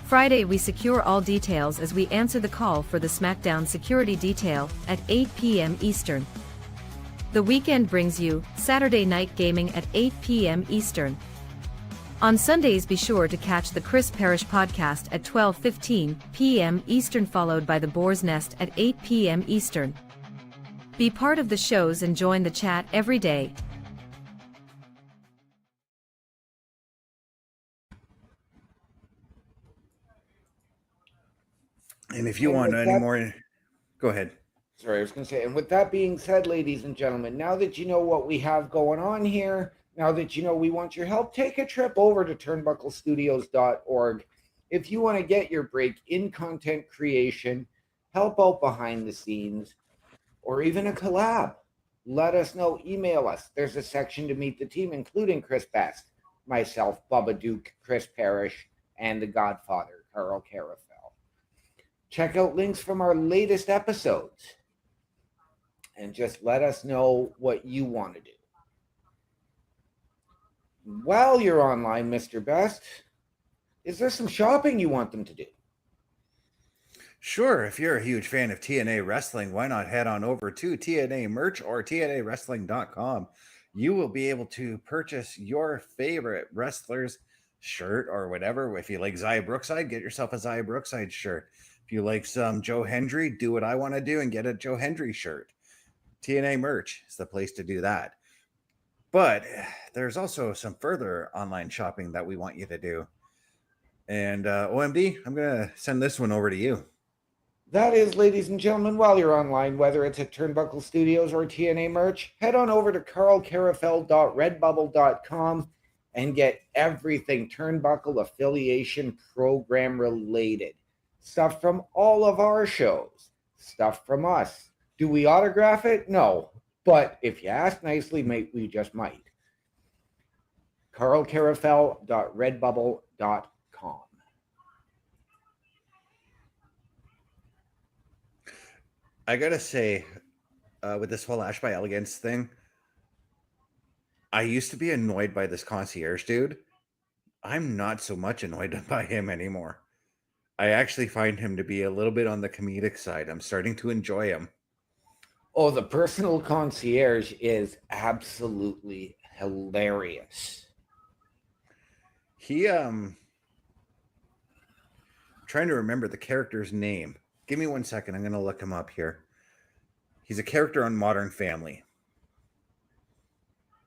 Friday we secure all details as we answer the call for the SmackDown security detail at 8 p.m. Eastern. The weekend brings you Saturday Night Gaming at 8 p.m. Eastern. On Sundays be sure to catch the Chris Parrish podcast at 12:15 p.m. Eastern, followed by the Boar's Nest at 8 p.m. Eastern. Be part of the shows and join the chat every day. And if you And want with any that- more, go ahead. Sorry, I was going to say, and with that being said, ladies and gentlemen, now that you know what we have going on here, now that you know we want your help, take a trip over to turnbucklestudios.org. If you want to get your break in content creation, help out behind the scenes, or even a collab, let us know. Email us. There's a section to meet the team, including Chris Best, myself, Bubba Duke, Chris Parrish, and the Godfather, Carl Carafel. Check out links from our latest episodes and just let us know what you want to do. While you're online, Mr. Best, is there some shopping you want them to do? Sure, if you're a huge fan of TNA Wrestling, why not head on over to TNA Merch or TNAWrestling.com. You will be able to purchase your favorite wrestler's shirt or whatever. If you like Xia Brookside, get yourself a Xia Brookside shirt. If you like some Joe Hendry, do what I want to do and get a Joe Hendry shirt. TNA Merch is the place to do that. But there's also some further online shopping that we want you to do. And OMD, I'm going to send this one over to you. That is, ladies and gentlemen, while you're online, whether it's at Turnbuckle Studios or TNA Merch, head on over to carlcarafel.redbubble.com and get everything Turnbuckle affiliation program related. Stuff from all of our shows, stuff from us. Do we autograph it? No. But if you ask nicely, mate, we just might. carlcarafel.redbubble.com. I gotta say, with this whole Ash by Elegance thing, I used to be annoyed by this concierge dude. I'm not so much annoyed by him anymore. I actually find him to be a little bit on the comedic side. I'm starting to enjoy him. Oh, the personal concierge is absolutely hilarious. He trying to remember the character's name. Give me 1 second. I'm gonna look him up here. He's a character on Modern Family.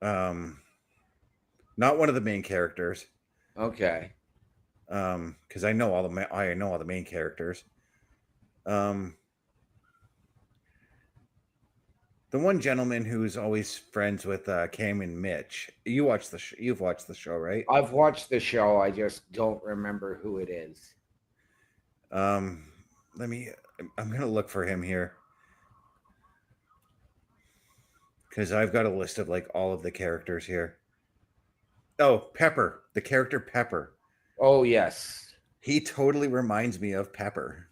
Not one of the main characters. Okay. Because I know all the main characters. The one gentleman who's always friends with Cam and Mitch. You've watched the show, right? I've watched the show. I just don't remember who it is. I'm gonna look for him here. Because I've got a list of like all of the characters here. Oh, Pepper, the character Pepper. Oh, yes. He totally reminds me of Pepper.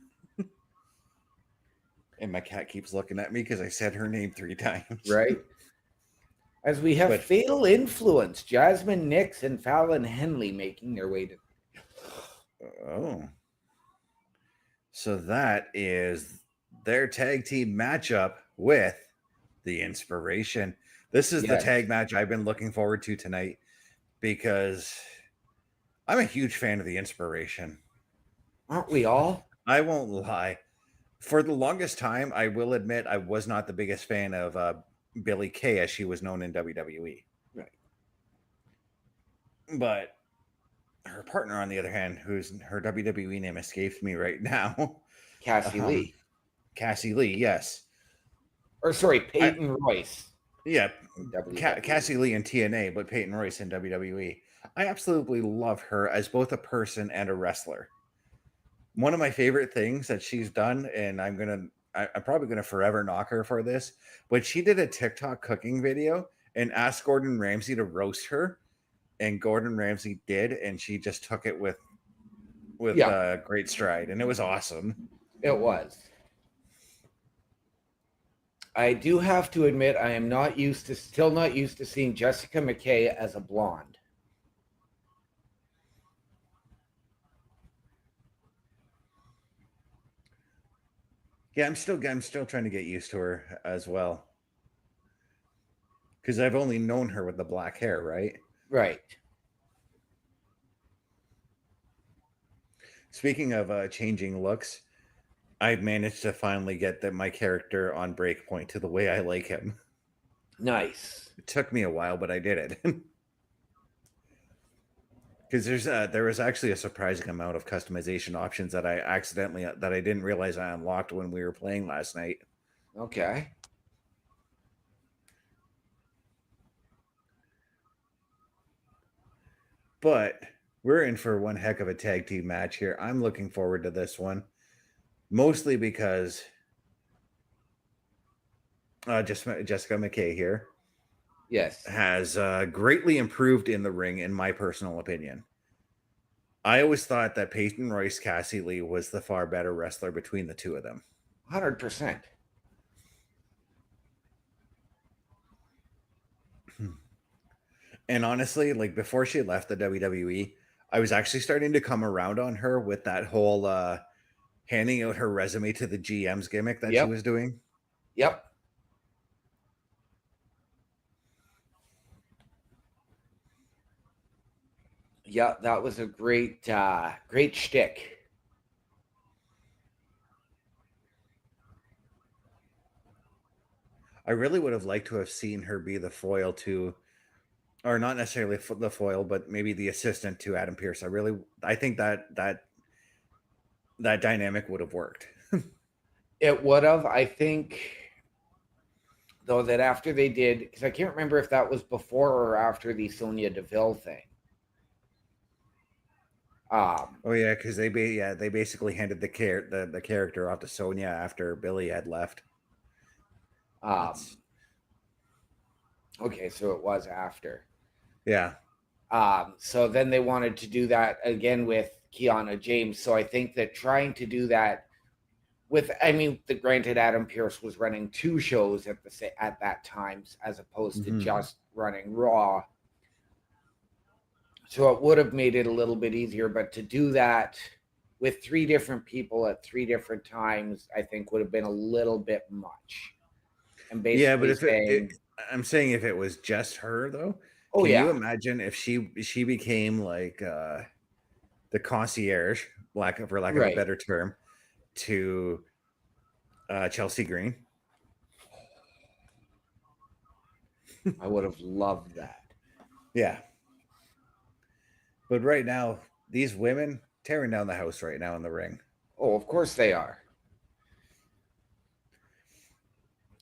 And my cat keeps looking at me because I said her name 3 times. Right? As we have Fatal Influence, Jasmine Nix and Fallon Henley making their way to... Oh. So that is their tag team matchup with The Inspiration. This is the tag match I've been looking forward to tonight because I'm a huge fan of The Inspiration. Aren't we all? I won't lie. For the longest time, I will admit I was not the biggest fan of Billie Kay as she was known in WWE. Right. But her partner, on the other hand, who's her WWE name escapes me right now. Cassie Lee. Cassie Lee, yes. Or sorry, Peyton Royce. Yeah, Cassie Lee in TNA, but Peyton Royce in WWE. I absolutely love her as both a person and a wrestler. One of my favorite things that she's done, and I'm probably gonna forever knock her for this, but she did a TikTok cooking video and asked Gordon Ramsay to roast her, and Gordon Ramsay did, and she just took it with great stride, and it was awesome. It was. I do have to admit, I am still not used to seeing Jessica McKay as a blonde. Yeah, I'm still trying to get used to her as well. Because I've only known her with the black hair, right? Right. Speaking of changing looks, I managed to finally get my character on Breakpoint to the way I like him. Nice. It took me a while, but I did it. Because there was actually a surprising amount of customization options that I didn't realize I unlocked when we were playing last night. Okay. But we're in for one heck of a tag team match here. I'm looking forward to this one, mostly because just Jessica McKay here Yes. has greatly improved in the ring, in my personal opinion. I always thought that Peyton Royce Cassie Lee was the far better wrestler between the two of them. 100%. And honestly, like before she left the WWE, I was actually starting to come around on her with that whole handing out her resume to the GM's gimmick that she Yep. was doing. Yep. Yeah, that was a great shtick. I really would have liked to have seen her be the foil to, or not necessarily the foil, but maybe the assistant to Adam Pearce. I think that dynamic would have worked. It would have, I think, though, that after they did, because I can't remember if that was before or after the Sonya Deville thing. Oh yeah, because they basically handed the character off to Sonya after Billy had left. Okay, so it was after. Yeah. So then they wanted to do that again with Kiana James. So I think that trying to do that with, I mean, the granted Adam Pearce was running 2 shows at that time as opposed to just running Raw. So it would have made it a little bit easier, but to do that with 3 different people at 3 different times, I think would have been a little bit much. And basically, yeah, but I'm saying if it was just her though, can you imagine if she became like the concierge, for lack of a better term, to Chelsea Green? I would have loved that. Yeah. But right now, these women tearing down the house right now in the ring. Oh, of course they are.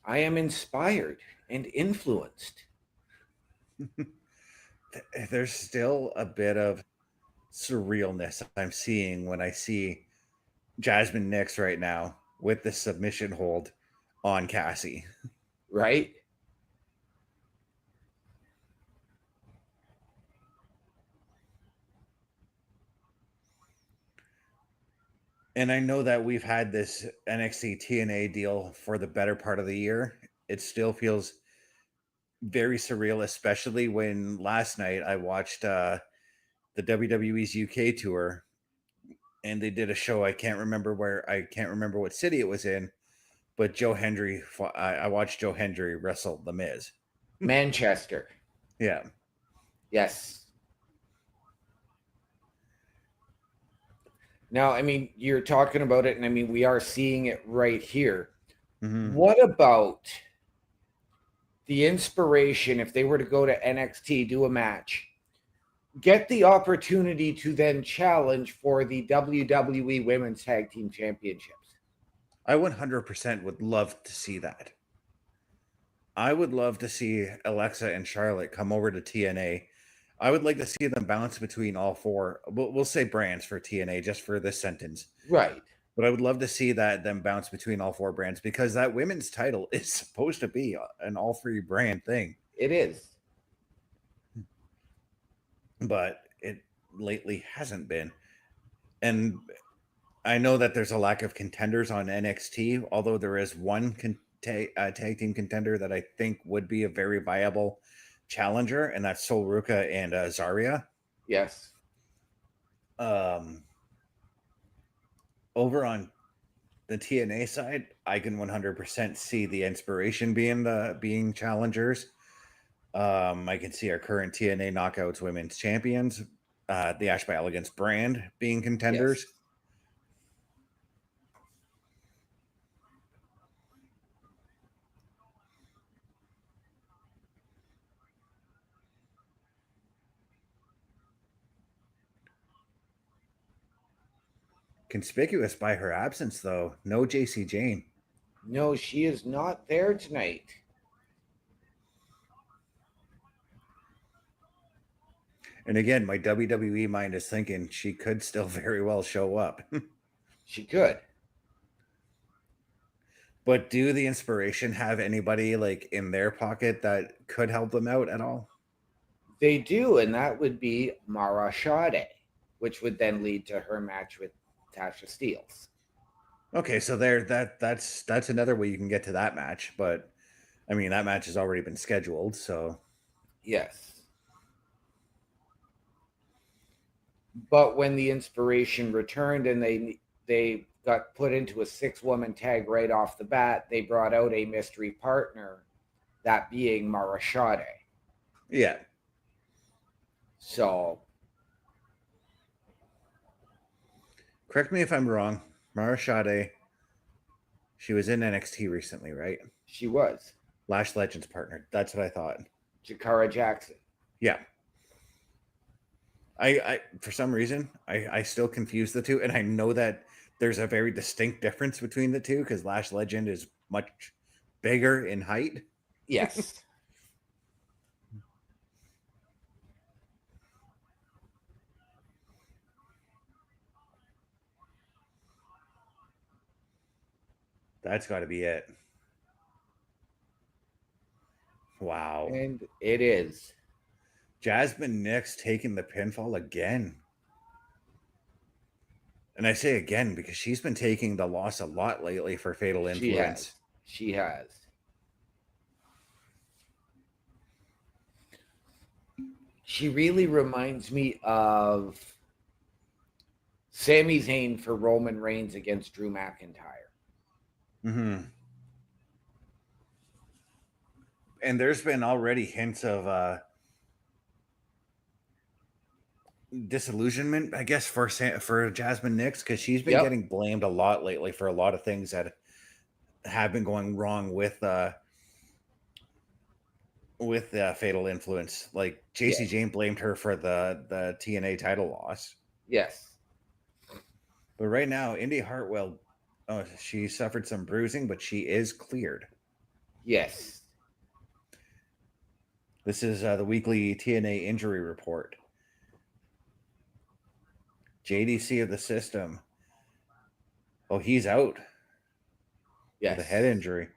I am inspired and influenced. There's still a bit of surrealness I'm seeing when I see Jasmine Nix right now with the submission hold on Cassie. Right? And I know that we've had this NXT TNA deal for the better part of the year. It still feels very surreal, especially when last night I watched the WWE's UK tour, and they did a show. I can't remember what city it was in, but Joe Hendry. I watched Joe Hendry wrestle The Miz. Manchester. Yeah. Yes. Now, I mean, you're talking about it, and I mean, we are seeing it right here. Mm-hmm. What about the inspiration if they were to go to NXT, do a match, get the opportunity to then challenge for the WWE Women's Tag Team Championships? I 100% would love to see that. I would love to see Alexa and Charlotte come over to TNA. I would like to see them bounce between all 4. We'll say brands for TNA just for this sentence. Right. But I would love to see them bounce between all 4 brands, because that women's title is supposed to be an all 3 brand thing. It is. But it lately hasn't been. And I know that there's a lack of contenders on NXT, although there is one tag team contender that I think would be a very viable challenger, and that's Sol Ruka and Zarya. Yes. Over on the TNA side, I can 100% see the inspiration being challengers. I can see our current TNA Knockouts Women's Champions, the Ash by Elegance brand, being contenders. Yes. Conspicuous by her absence, though. No JC Jane. No, she is not there tonight. And again, my WWE mind is thinking she could still very well show up. She could. But do the Inspiration have anybody like in their pocket that could help them out at all? They do, and that would be Mara Shade, which would then lead to her match with Tasha Steelz. Okay, so that's another way you can get to that match, but I mean that match has already been scheduled, so Yes. But when the Inspiration returned and they got put into a 6-woman tag right off the bat, they brought out a mystery partner, that being Mara Shade. yeah. So Correct me if I'm wrong. Mara Shade, she was in NXT recently, right? she was Lash Legends partner. That's what I thought. Jakara Jackson. Yeah. I for some reason I still confuse the two, and I know that there's a very distinct difference between the two because Lash Legend is much bigger in height. Yes. That's got to be it. Wow. And it is. Jasmine Nix taking the pinfall again. And I say again because she's been taking the loss a lot lately for Fatal Influence. She has. She really reminds me of Sami Zayn for Roman Reigns against Drew McIntyre. Mm-hmm. And there's been already hints of disillusionment, I guess, for Jasmine Nix because she's been getting blamed a lot lately for a lot of things that have been going wrong with Fatal Influence. Like JC Jane blamed her for the TNA title loss. Yes. But right now, Indy Hartwell, she suffered some bruising, but she is cleared. Yes. This is the weekly TNA injury report. JDC of the system. Oh, he's out. Yes. With a head injury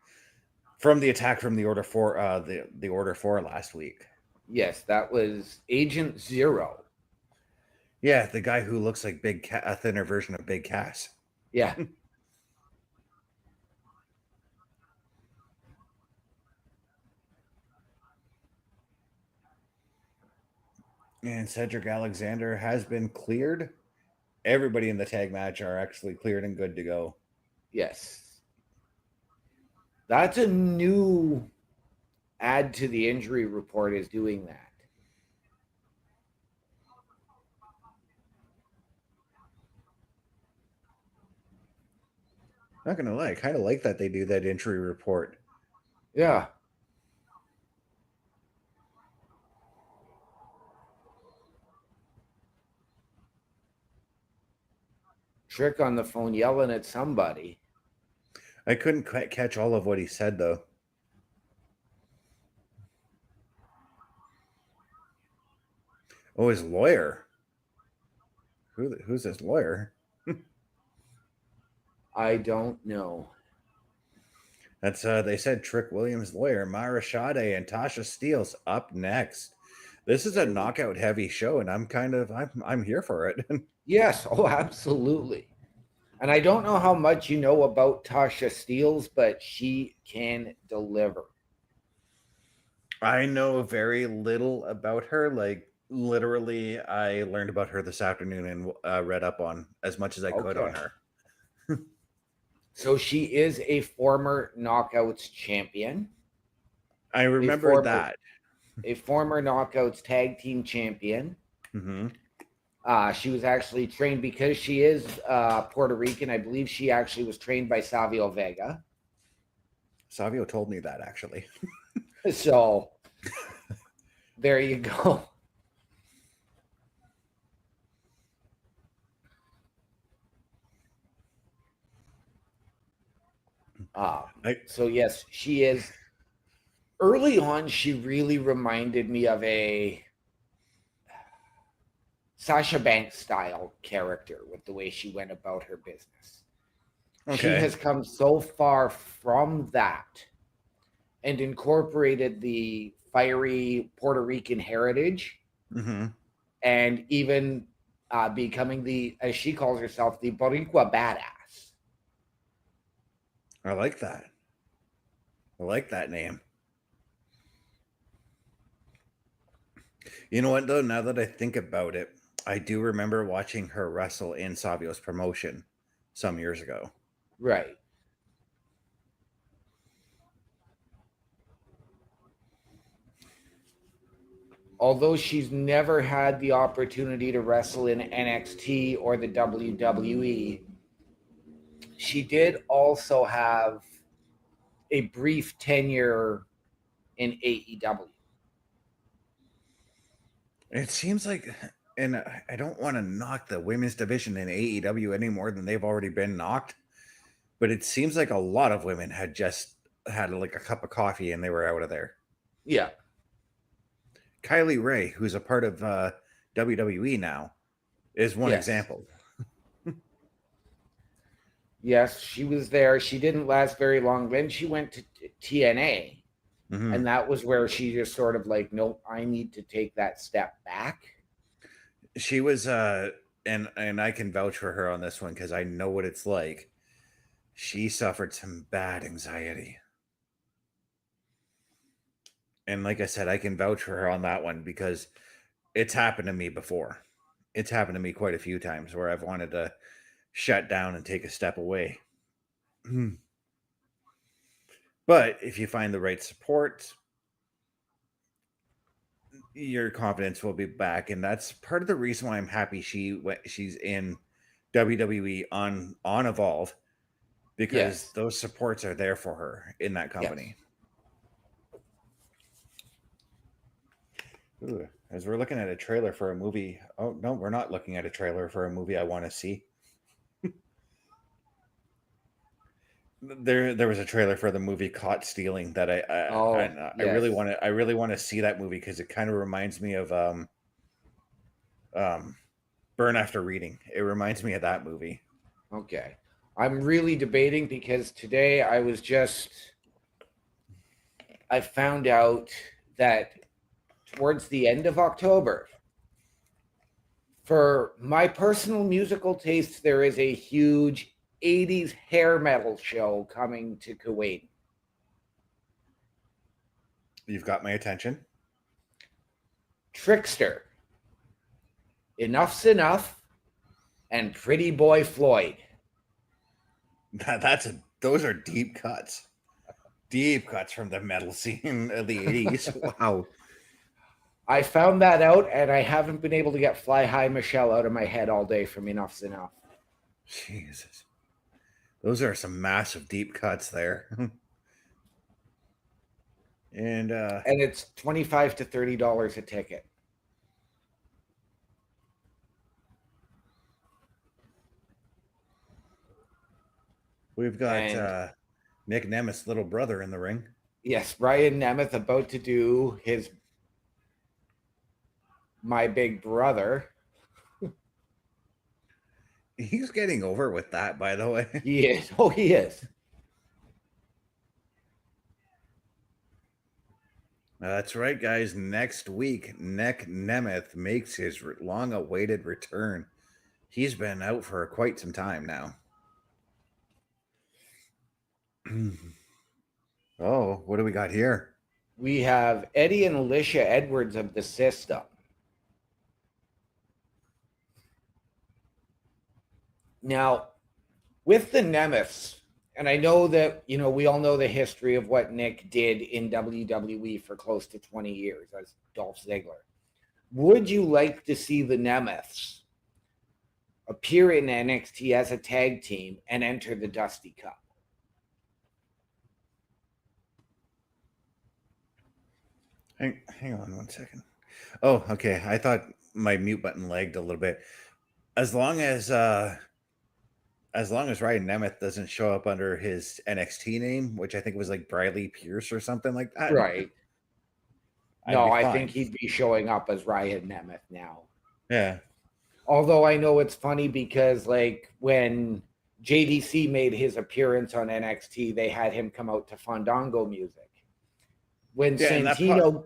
from the attack from the Order 4, the Order 4 last week. Yes, that was Agent Zero. Yeah, the guy who looks like a thinner version of Big Cass. Yeah. And Cedric Alexander has been cleared. Everybody in the tag match are actually cleared and good to go. Yes. That's a new add to the injury report, is doing that. Not gonna lie, I kind of like that they do that injury report. Yeah. Trick on the phone yelling at somebody. I couldn't quite catch all of what he said though. Oh, his lawyer. Who's his lawyer? I don't know. That's they said Trick Williams' lawyer, Myra Sade and Tasha Steelz up next. This is a knockout heavy show, and I'm here for it. Yes, oh, absolutely. And I don't know how much you know about Tasha Steelz, but she can deliver. I know very little about her. Like literally, I learned about her this afternoon and read up on as much as I could on her. So she is a former Knockouts champion. I remember that. A former Knockouts tag team champion. Mm-hmm. She was actually trained, because she is Puerto Rican. I believe she actually was trained by Savio Vega. Savio told me that, actually. So there you go. So yes, she is. Early on, she really reminded me of a Sasha Banks style character with the way she went about her business. She Okay. has come so far from that and incorporated the fiery Puerto Rican heritage, Mm-hmm. and even becoming the, as she calls herself, the Boricua badass. I like that. I like that name. You know what, though? Now that I think about it, I do remember watching her wrestle in Savio's promotion some years ago. Right. Although she's never had the opportunity to wrestle in NXT or the WWE, she did also have a brief tenure in AEW. It seems like, and I don't want to knock the women's division in AEW any more than they've already been knocked, but it seems like a lot of women had just had like a cup of coffee and they were out of there. Yeah. Kylie Ray, who's a part of WWE now, is one Yes. example. Yes, she was there. She didn't last very long. Then she went to TNA, Mhm. and that was where she just sort of like, nope, I need to take that step back. She was and I can vouch for her on this one because I know what it's like. She suffered some bad anxiety. And like I said, I can vouch for her on that one because it's happened to me before. It's happened to me quite a few times where I've wanted to shut down and take a step away. But if you find the right support, your confidence will be back, and that's part of the reason why I'm happy she's in WWE on Evolve, because Yes. those supports are there for her in that company. Ooh, as we're looking at a trailer for a movie. Oh no, we're not looking at a trailer for a movie I want to see. There was a trailer for the movie Caught Stealing that I really Yes. want to see that movie because it kind of reminds me of um Burn After Reading. It reminds me of that movie. Okay. I'm really debating because today I found out that towards the end of October, for my personal musical taste, there is a huge 80s hair metal show coming to Kuwait. You've got my attention. Trickster, Enough's Enough, and Pretty Boy Floyd. Those are deep cuts. Deep cuts from the metal scene of the 80s. Wow. I found that out, and I haven't been able to get Fly High Michelle out of my head all day from Enough's Enough. Jesus. Those are some massive deep cuts there. And it's $25 to $30 a ticket. we've got And Nick Nemeth's little brother in the ring. yes, Ryan Nemeth about to do his My Big Brother. He's getting over with that, by the way. He is. Oh, he is. That's right, guys. Next week, Nick Nemeth makes his long-awaited return. He's been out for quite some time now. Oh, what do we got here? We have Eddie and Alicia Edwards of the System. Now, with the Nemeths, and I know that, we all know the history of what Nick did in WWE for close to 20 years as Dolph Ziggler. Would you like to see the Nemeths appear in NXT as a tag team and enter the Dusty Cup? Hang on one second. Oh, okay. I thought my mute button lagged a little bit. As long as As long as Ryan Nemeth doesn't show up under his NXT name, which I think was like Briley Pierce or something like that. Right. I'd No, be I fine. think he'd be showing up as Ryan Nemeth now. Yeah. Although I know it's funny because, like, when JDC made his appearance on NXT, they had him come out to Fandango music. When Yeah, and that Santino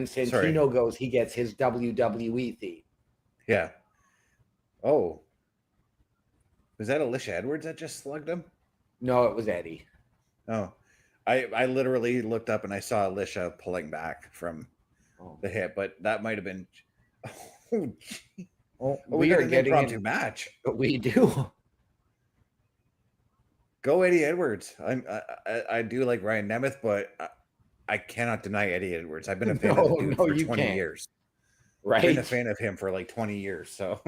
Sorry. goes, he gets his WWE theme. Yeah. Oh. Was that Alicia Edwards that just slugged him? No, it was Eddie. Oh. I literally looked up and I saw Alicia pulling back from the hit, but that might have been. Oh, gee. Oh, We we are got an getting impromptu in, match. but we do. Go Eddie Edwards. I do like Ryan Nemeth, but I cannot deny Eddie Edwards. I've been a fan of the dude for you 20 can't. years. Right? I've been a fan of him for like 20 years. So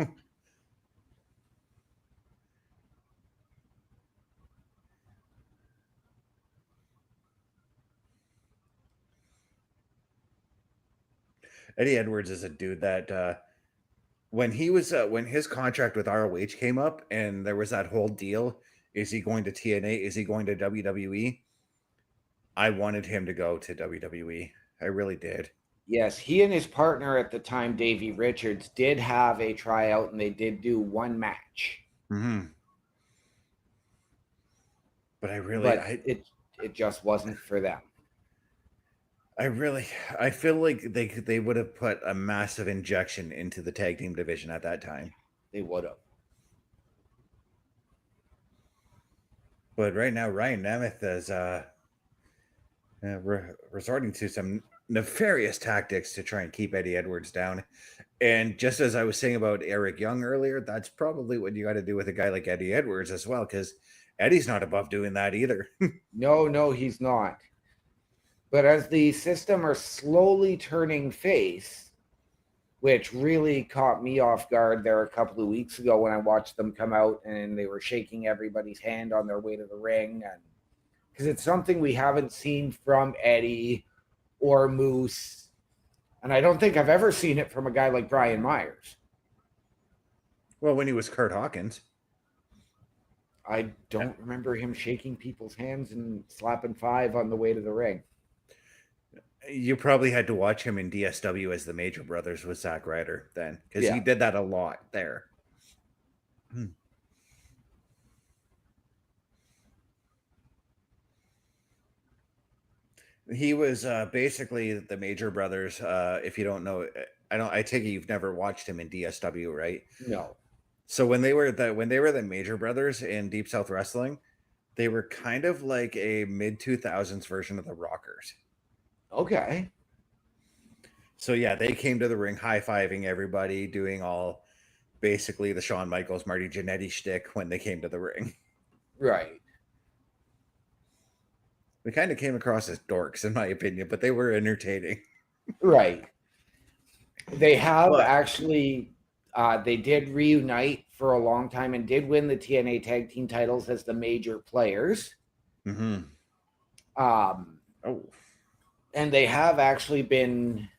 Eddie Edwards is a dude that when his contract with ROH came up and there was that whole deal, is he going to TNA? Is he going to WWE? I wanted him to go to WWE. I really did. Yes, he and his partner at the time, Davey Richards, did have a tryout and they did do one match. Mm-hmm. But it just wasn't for them. I feel like they would have put a massive injection into the tag team division at that time. They would have. But right now, Ryan Nemeth is resorting to some nefarious tactics to try and keep Eddie Edwards down. And just as I was saying about Eric Young earlier, that's probably what you got to do with a guy like Eddie Edwards as well, because Eddie's not above doing that either. No, he's not. But as the system are slowly turning face, which really caught me off guard there a couple of weeks ago when I watched them come out and they were shaking everybody's hand on their way to the ring, and because it's something we haven't seen from Eddie or Moose, and I don't think I've ever seen it from a guy like Brian Myers. Well, when he was Kurt Hawkins. I don't remember him shaking people's hands and slapping five on the way to the ring. You probably had to watch him in DSW as the Major Brothers with Zack Ryder then, because he did that a lot there. He was basically the Major Brothers. If you don't know, I take it you've never watched him in DSW, right? No. So when they were the Major Brothers in Deep South Wrestling, they were kind of like a mid 2000s version of the Rockers. Okay. So yeah, they came to the ring high-fiving everybody, doing all basically the Shawn Michaels, Marty Jannetty shtick when they came to the ring. Right. They kind of came across as dorks, in my opinion, but they were entertaining. Right. They have actually, they did reunite for a long time and did win the TNA tag team titles as the major players. Mm-hmm. And they have actually been,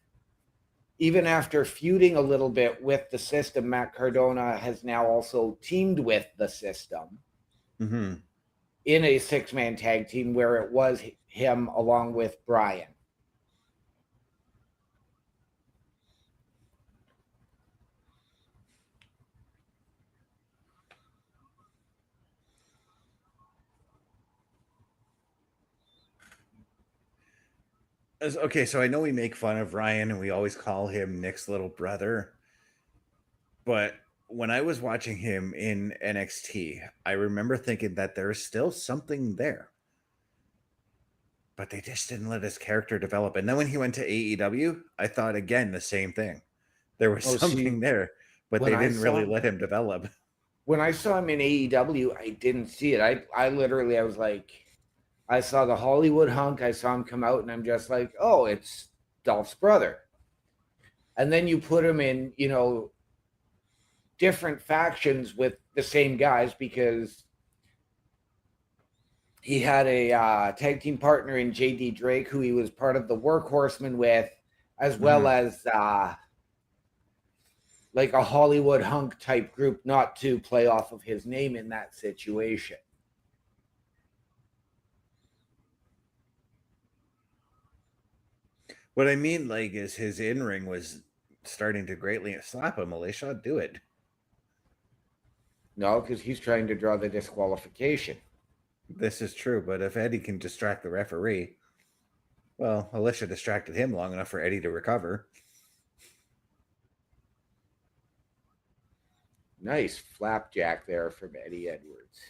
even after feuding a little bit with the system, Matt Cardona has now also teamed with the system in a 6-man tag team where it was him along with Brian. Okay, so I know we make fun of Ryan and we always call him Nick's little brother, but when I was watching him in NXT, I remember thinking that there's still something there, but they just didn't let his character develop. And then when he went to AEW, I thought again the same thing. There was something there, but they didn't really let him develop. When I saw him in AEW, I didn't see it. I literally, I was like, I saw the Hollywood hunk. I saw him come out, and I'm just like, oh, it's Dolph's brother. And then you put him in, different factions with the same guys, because he had a tag team partner in JD Drake, who he was part of the Workhorsemen with, as well as like a Hollywood hunk type group, not to play off of his name in that situation. What I mean, like, is his in ring was starting to greatly slap him. Alicia, do it. No, because he's trying to draw the disqualification. This is true, but if Eddie can distract the referee, well, Alicia distracted him long enough for Eddie to recover. Nice flapjack there from Eddie Edwards.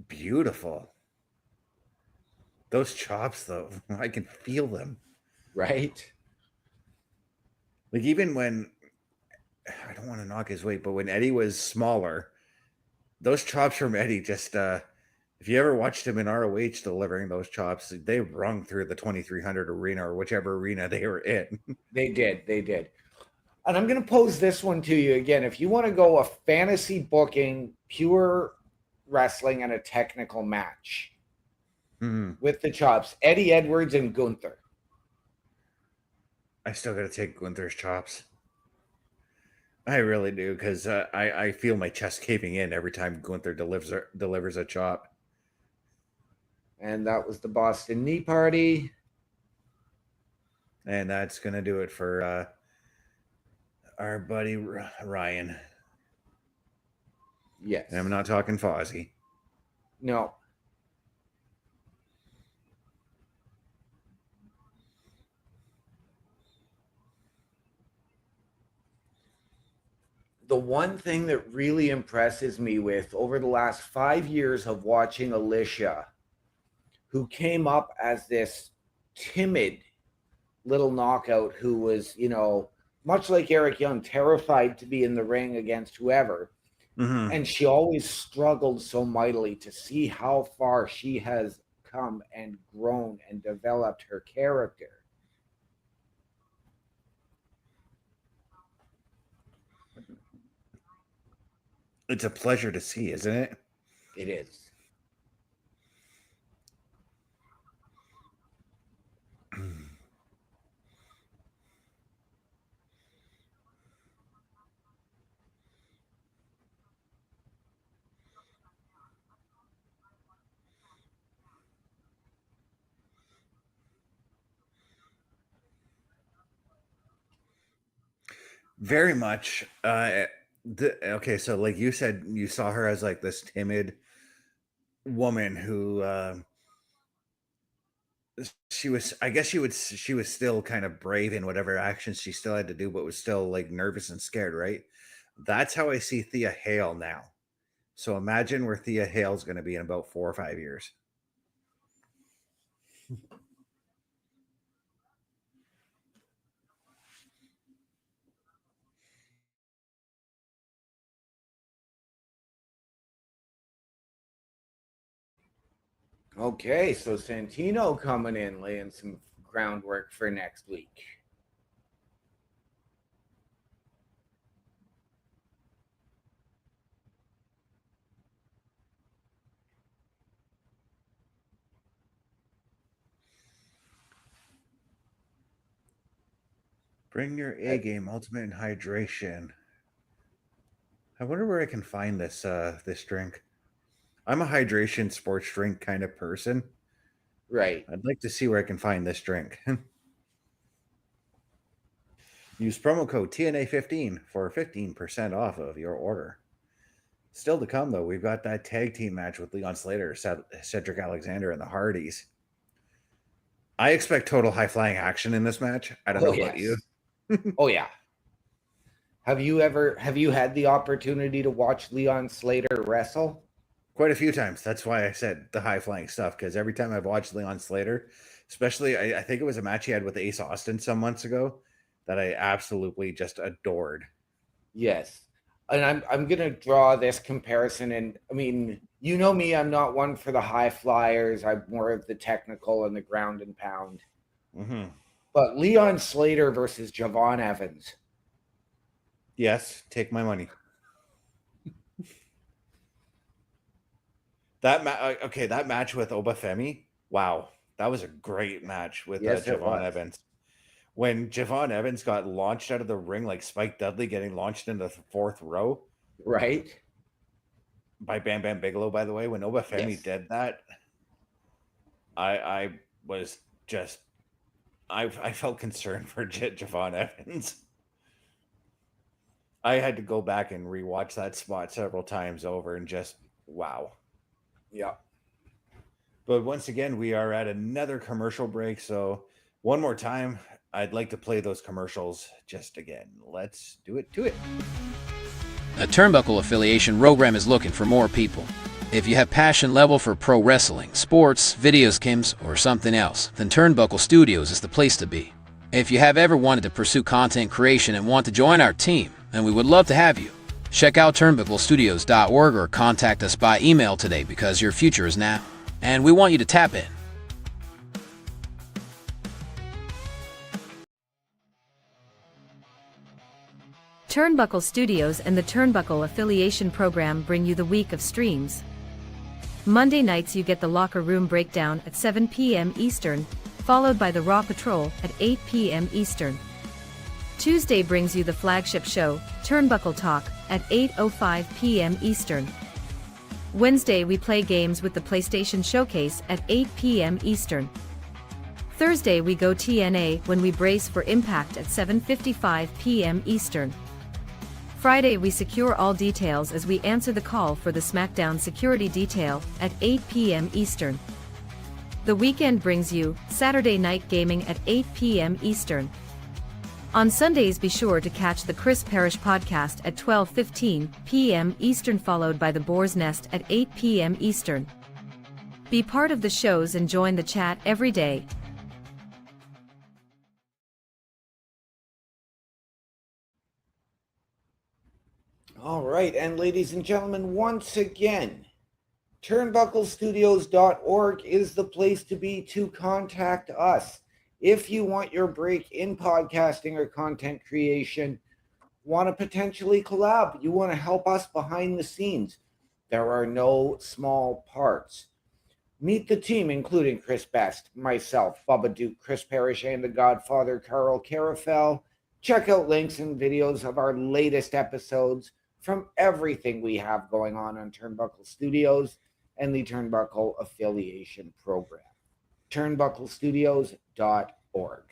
Beautiful. Those chops, though, I can feel them. Right? Like, even when, I don't want to knock his weight, but when Eddie was smaller, those chops from Eddie just, if you ever watched him in ROH delivering those chops, they rung through the 2300 arena or whichever arena they were in. They did. They did. And I'm going to pose this one to you again. If you want to go a fantasy booking, pure wrestling, and a technical match with the chops, Eddie Edwards and Gunther. I still got to take Gunther's chops. I really do, because I feel my chest caving in every time Gunther delivers a chop. And that was the Boston Knee Party. And that's going to do it for our buddy Ryan. Yes. And I'm not talking Fozzy. No. The one thing that really impresses me with over the last 5 years of watching Alicia, who came up as this timid little knockout who was, much like Eric Young, terrified to be in the ring against whoever. Mm-hmm. And she always struggled so mightily, to see how far she has come and grown and developed her character. It's a pleasure to see, isn't it? It is. Very much. Okay, so like you said, you saw her as like this timid woman who she was, I guess she was still kind of brave in whatever actions she still had to do, but was still like nervous and scared, right? That's how I see Thea Hale now. So imagine where Thea Hale's going to be in about 4 or 5 years. Okay, so Santino coming in, laying some groundwork for next week. Bring your A game, ultimate hydration. I wonder where I can find this drink. I'm a hydration sports drink kind of person. Right. I'd like to see where I can find this drink. Use promo code TNA15 for 15% off of your order. Still to come, though, we've got that tag team match with Leon Slater, Cedric Alexander, and the Hardys. I expect total high flying action in this match. I don't know about you. Oh yeah. Have you had the opportunity to watch Leon Slater wrestle? Quite a few times. That's why I said the high flying stuff, because every time I've watched Leon Slater, especially I think it was a match he had with Ace Austin some months ago that I absolutely just adored. Yes. And I'm gonna draw this comparison, and I mean, you know me, I'm not one for the high flyers. I'm more of the technical and the ground and pound. Mm-hmm. But Leon Slater versus Javon Evans. Yes, take my money. That match with Obafemi, wow, that was a great match with Yes, it Javon was. Evans. when Javon Evans got launched out of the ring like Spike Dudley getting launched into the fourth row Right? by Bam Bam Bigelow, by the way, when Obafemi Yes. did that, I was just I felt concerned for Javon Evans. I had to go back and rewatch that spot several times over and just wow. Yeah. But once again, we are at another commercial break. So one more time, I'd like to play those commercials just again. Let's do it to it. A Turnbuckle affiliation program is looking for more people. If you have passion level for pro wrestling, sports, videos games, or something else, then Turnbuckle Studios is the place to be. If you have ever wanted to pursue content creation and want to join our team, then we would love to have you. Check out turnbucklestudios.org or contact us by email today because your future is now, and we want you to tap in. Turnbuckle Studios and the Turnbuckle Affiliation Program bring you the week of streams. Monday nights you get the Locker Room Breakdown at 7 p.m. Eastern, followed by the Raw Patrol at 8 p.m. Eastern. Tuesday brings you the flagship show, Turnbuckle Talk, at 8:05 p.m. Eastern. Wednesday we play games with the PlayStation Showcase at 8 p.m. Eastern. Thursday we go TNA when we brace for Impact at 7:55 p.m. Eastern. Friday we secure all details as we answer the call for the SmackDown security detail at 8 p.m. Eastern. The weekend brings you Saturday Night Gaming at 8 p.m. Eastern. On Sundays be sure to catch the Chris Parrish podcast at 12:15 p.m. Eastern, followed by the Boar's Nest at 8 p.m. Eastern. Be part of the shows and join the chat every day. All right, and ladies and gentlemen, once again, turnbucklestudios.org is the place to be to contact us. If you want your break in podcasting or content creation, want to potentially collab, you want to help us behind the scenes, there are no small parts. Meet the team, including Chris Best, myself, Bubba Duke, Chris Parrish, and the Godfather, Carl Carafel. Check out links and videos of our latest episodes from everything we have going on Turnbuckle Studios and the Turnbuckle Affiliation Program. turnbucklestudios.org.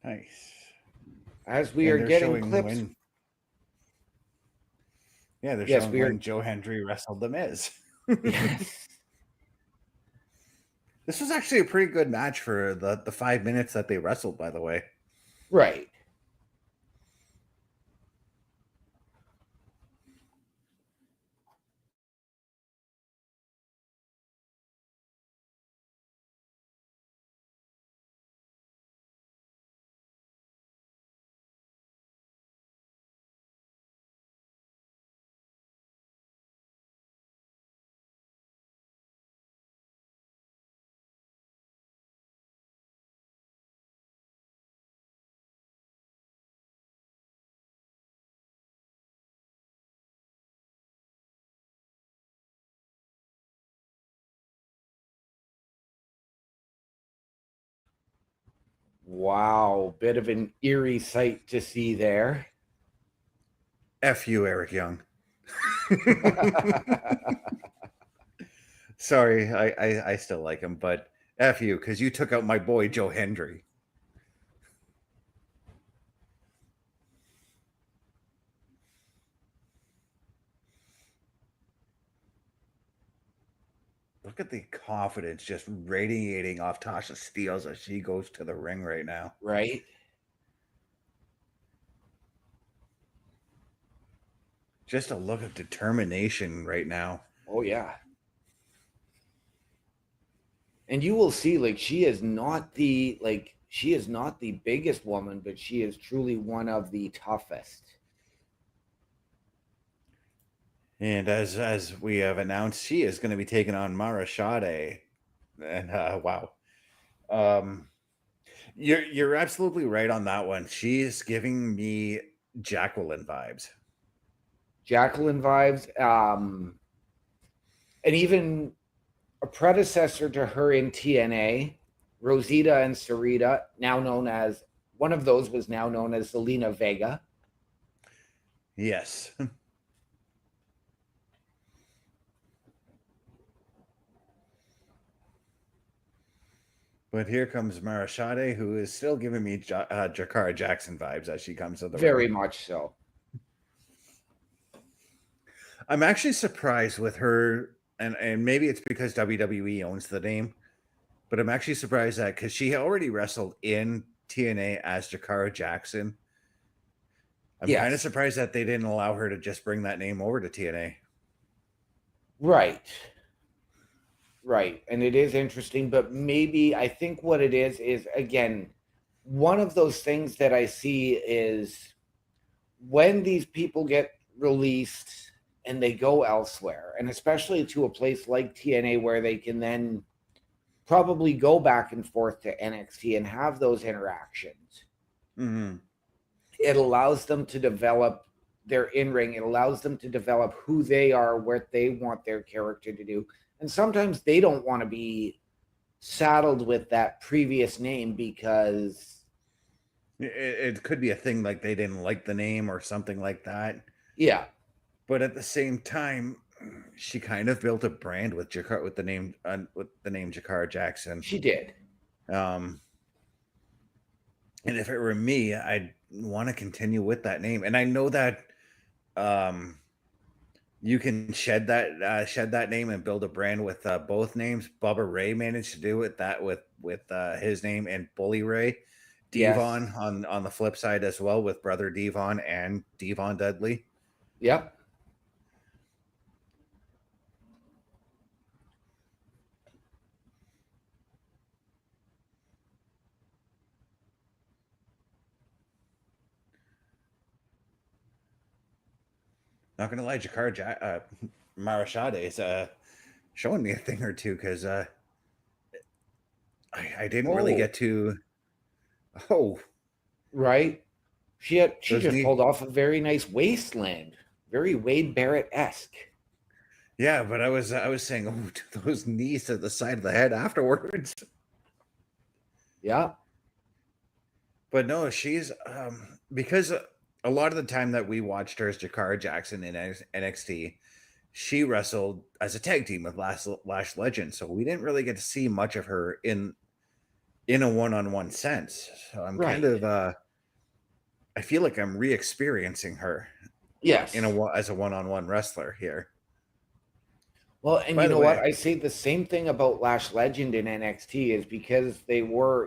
Nice. As we And are they're getting showing clips. when. Yeah, they're Yes, showing we are. when Joe Hendry wrestled The Miz. Yes. This was actually a pretty good match for the 5 minutes that they wrestled, by the way. Right. Wow, bit of an eerie sight to see there. F you, Eric Young. Sorry, I still like him, but F you, because you took out my boy Joe Hendry. Look at the confidence just radiating off Tasha Steelz as she goes to the ring right now. Right? Just a look of determination right now. Oh, yeah. And you will see, like, she is not the biggest woman, but she is truly one of the toughest. And as we have announced, she is going to be taking on Mara Shade. And wow. You're absolutely right on that one. She is giving me Jacqueline vibes. Jacqueline vibes. And even a predecessor to her in TNA, Rosita and Sarita, now known as, one of those was now known as Zelina Vega. Yes. But here comes Marashade, who is still giving me Jakara Jackson vibes as she comes to the Very ring. much so. I'm actually surprised with her, and maybe it's because WWE owns the name, but I'm actually surprised that because she already wrestled in TNA as Jakara Jackson. I'm kind of Yes. surprised that they didn't allow her to just bring that name over to TNA. Right. Right. And it is interesting, but maybe I think what it is again, one of those things that I see is when these people get released and they go elsewhere, and especially to a place like TNA where they can then probably go back and forth to NXT and have those interactions. Mm-hmm. It allows them to develop their in-ring. It allows them to develop who they are, what they want their character to do. And sometimes they don't want to be saddled with that previous name because it could be a thing like they didn't like the name or something like that. yeah. But at the same time, she kind of built a brand with the name Jakara Jackson. She did. And if it were me, I'd want to continue with that name. And I know that you can shed that name and build a brand with both names. Bubba Ray managed to do it with his name, and Bully Ray. Devon Yes. on the flip side as well, with brother Devon and Devon Dudley. Yep. Not gonna lie, Marashade is showing me a thing or two, because I didn't really get to. Oh, right. She those just knee. pulled off a very nice wasteland, very Wade Barrett-esque. Yeah, but I was saying, oh, those knees to the side of the head afterwards. Yeah. But no, she's because a lot of the time that we watched her as Jakara Jackson in NXT, she wrestled as a tag team with Lash Legend, so we didn't really get to see much of her in a one-on-one sense. So I'm kind Right. of I feel like I'm re-experiencing her Yes. as a one-on-one wrestler here. Well, and By you the know what? way, I say the same thing about Lash Legend in NXT is because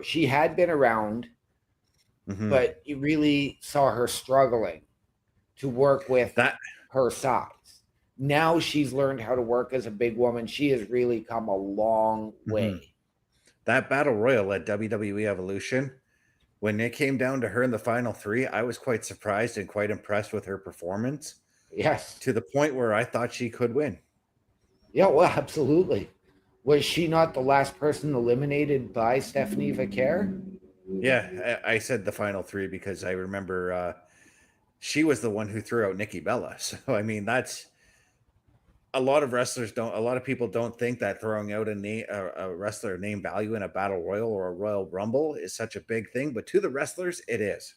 she had been around, mhm, but you really saw her struggling to work with that her size. Now she's learned how to work as a big woman. She has really come a long way. mhm. That battle royal at WWE Evolution, when it came down to her in the final three, I was quite surprised and quite impressed with her performance, Yes. to the point where I thought she could win. Yeah, well, absolutely. Was she not the last person eliminated by Stephanie Vaquer? Yeah, I said the final three because I remember she was the one who threw out Nikki Bella. So I mean, that's a lot of people don't think that throwing out a wrestler name value in a battle royal or a Royal Rumble is such a big thing, but to the wrestlers, it is.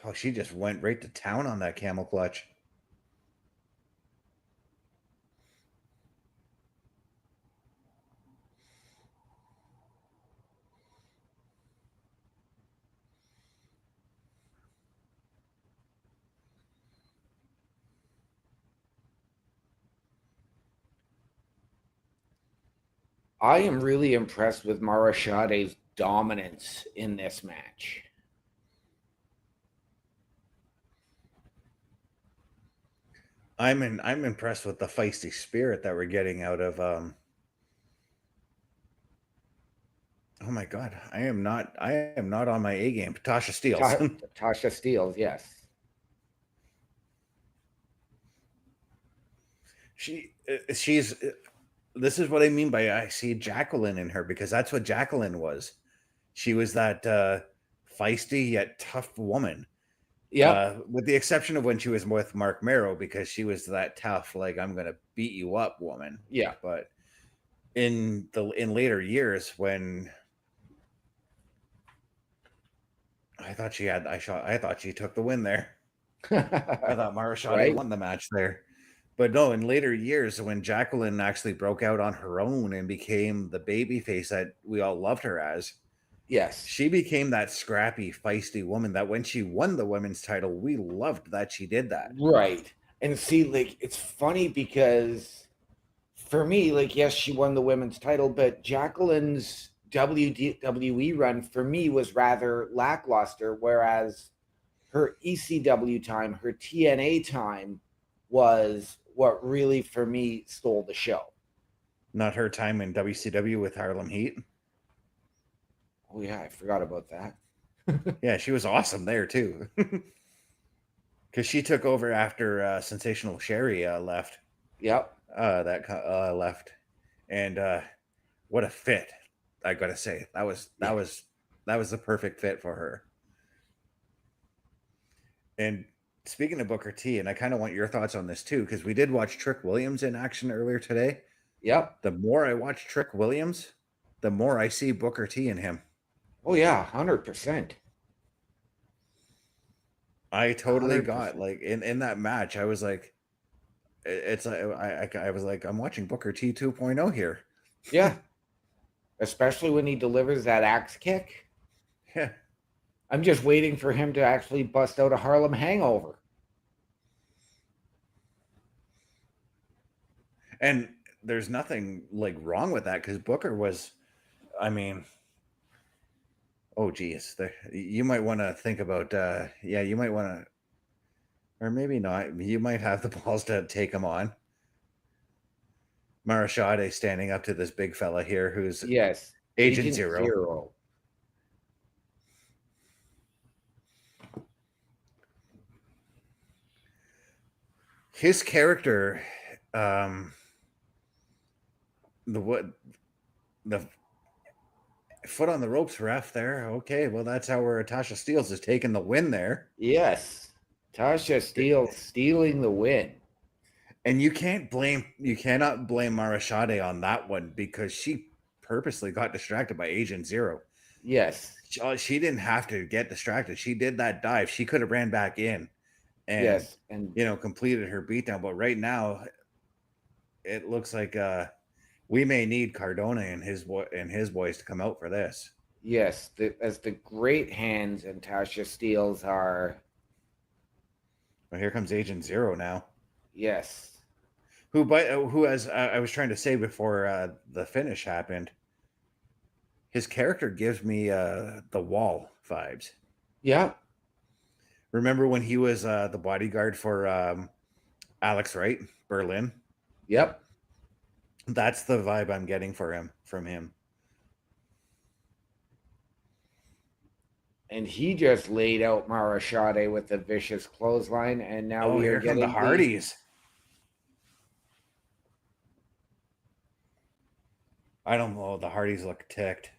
Oh, she just went right to town on that camel clutch. I am really impressed with Marashade's dominance in this match. I'm impressed with the feisty spirit that we're getting out of oh my god, I am not on my A game. Tasha Steeles. Tasha Steeles, yes. She's this is what I mean by I see Jacqueline in her, because that's what Jacqueline was. She was that feisty yet tough woman. Yeah. With the exception of when she was with Mark Merrow, because she was that tough, like I'm gonna beat you up woman. Yeah. But in later years, when I thought she took the win there. I thought Mara Shade Right. won the match there. But no, in later years, when Jacqueline actually broke out on her own and became the baby face that we all loved her as, Yes. she became that scrappy, feisty woman that when she won the women's title, we loved that she did that. Right. And see, like, it's funny because for me, like, yes, she won the women's title, but Jacqueline's WWE run for me was rather lackluster, whereas her ECW time, her TNA time was what really, for me, stole the show. Not her time in WCW with Harlem Heat. Oh, yeah, I forgot about that. Yeah, she was awesome there, too. Because she took over after Sensational Sherry left. Yep. Left. And what a fit, I gotta say. That was the perfect fit for her. And speaking of Booker T, and I kind of want your thoughts on this too, because we did watch Trick Williams in action earlier today. Yep. The more I watch Trick Williams, the more I see Booker T in him. Oh, yeah, 100%. I totally 100%. got like in that match. I was like, it's like I was like, I'm watching Booker T 2.0 here. Yeah. Especially when he delivers that axe kick. Yeah. I'm just waiting for him to actually bust out a Harlem Hangover. And there's nothing like wrong with that because Booker was, I mean, oh geez, you might want to think about, yeah, you might want to, or maybe not. You might have the balls to take him on. Marashade standing up to this big fella here who's Yes. Agent Zero. His character, the foot on the ropes ref there. Okay, well that's how Tasha Steelz is taking the win there. Yes. Tasha Steelz stealing the win. And you cannot blame Marashade on that one because she purposely got distracted by Agent Zero. Yes. She didn't have to get distracted. She did that dive. She could have ran back in and, yes, and completed her beatdown. But right now, it looks like we may need Cardona and his boys to come out for this. Yes, as the great hands and Tasha Steelz are. Well, here comes Agent Zero now. Yes. Who, as I was trying to say before the finish happened, his character gives me the Wall vibes. Yeah. Remember when he was the bodyguard for Alex Wright, Berlin? Yep. That's the vibe I'm getting from him. And he just laid out Marashade with the vicious clothesline, and now we are getting the Hardys. I don't know. The Hardys look ticked.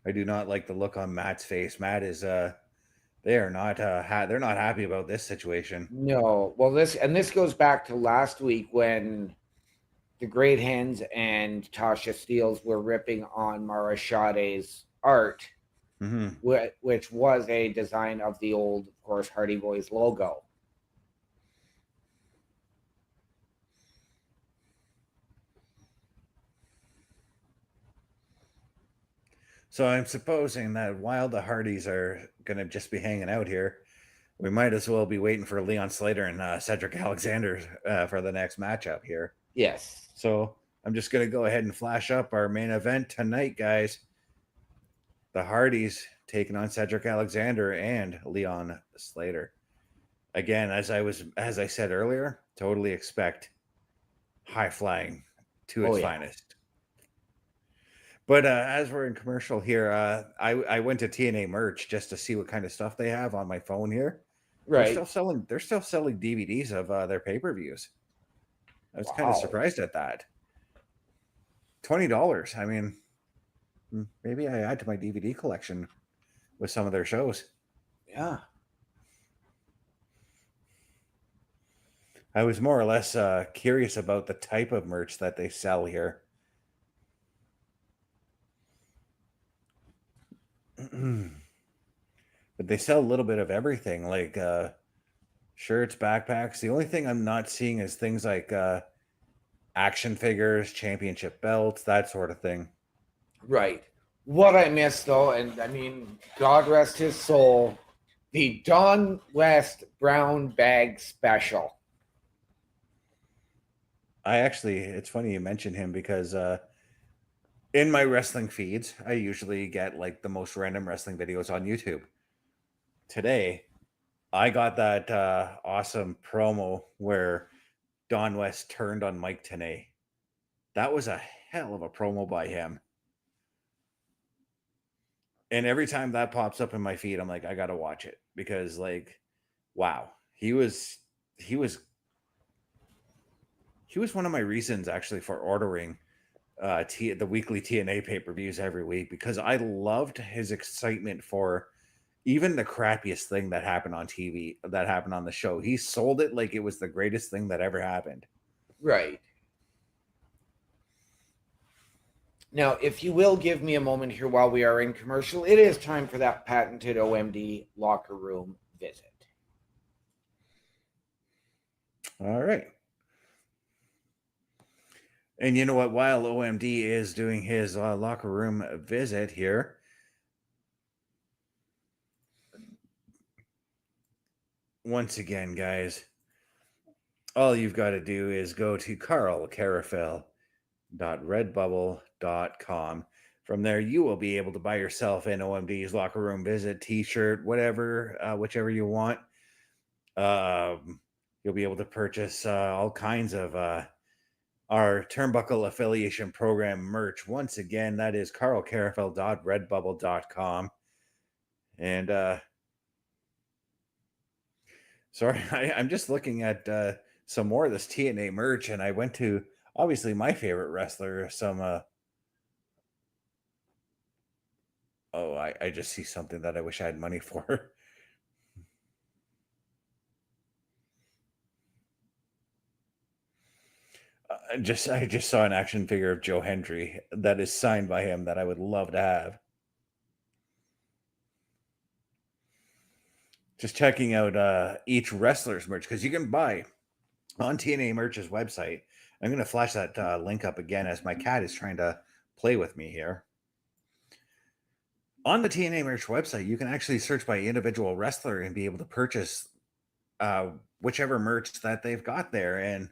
I do not like the look on Matt's face. Matt is they are not they're not happy about this situation. No. Well, this goes back to last week when the Great Hands and Tasha Steelz were ripping on Marashade's art, which was a design of the old, of course, Hardy Boys logo. So I'm supposing that while the Hardys are going to just be hanging out here, we might as well be waiting for Leon Slater and Cedric Alexander for the next matchup here. Yes. So I'm just going to go ahead and flash up our main event tonight, guys. The Hardys taking on Cedric Alexander and Leon Slater. Again, as I said earlier, totally expect high flying to its finest. But as we're in commercial here, I went to TNA merch just to see what kind of stuff they have on my phone here. Right. They're still selling DVDs of their pay-per-views. I was kind of surprised at that. $20. I mean, Maybe I add to my DVD collection with some of their shows. Yeah. I was more or less curious about the type of merch that they sell here. But they sell a little bit of everything, like shirts, backpacks. The only thing I'm not seeing is things like action figures, championship belts, that sort of thing. Right. What I missed, though, and I mean, God rest his soul, the Don West Brown Bag Special. It's funny you mentioned him because in my wrestling feeds, I usually get like the most random wrestling videos on YouTube. Today, I got that awesome promo where Don West turned on Mike Tenay. That was a hell of a promo by him. And every time that pops up in my feed, I'm like, I gotta watch it because, like, wow, he was one of my reasons actually for ordering the weekly TNA pay-per-views every week, because I loved his excitement for even the crappiest thing that happened on TV, that happened on the show. He sold it like it was the greatest thing that ever happened. Right. Now, if you will give me a moment here while we are in commercial, it is time for that patented OMD locker room visit. All right. And you know what? While OMD is doing his locker room visit here, once again, guys, all you've got to do is go to carlcarafel.redbubble.com. From there, you will be able to buy yourself an OMD's locker room visit t-shirt, whatever, whichever you want. You'll be able to purchase all kinds of our Turnbuckle Affiliation Program merch. Once again, that is carlcarafel.redbubble.com. And sorry, I'm just looking at some more of this TNA merch, and I went to obviously my favorite wrestler. I just see something that I wish I had money for. I just saw an action figure of Joe Hendry that is signed by him that I would love to have. Just checking out each wrestler's merch, because you can buy on TNA Merch's website. I'm going to flash that link up again as my cat is trying to play with me here. On the TNA Merch website, you can actually search by individual wrestler and be able to purchase whichever merch that they've got there. And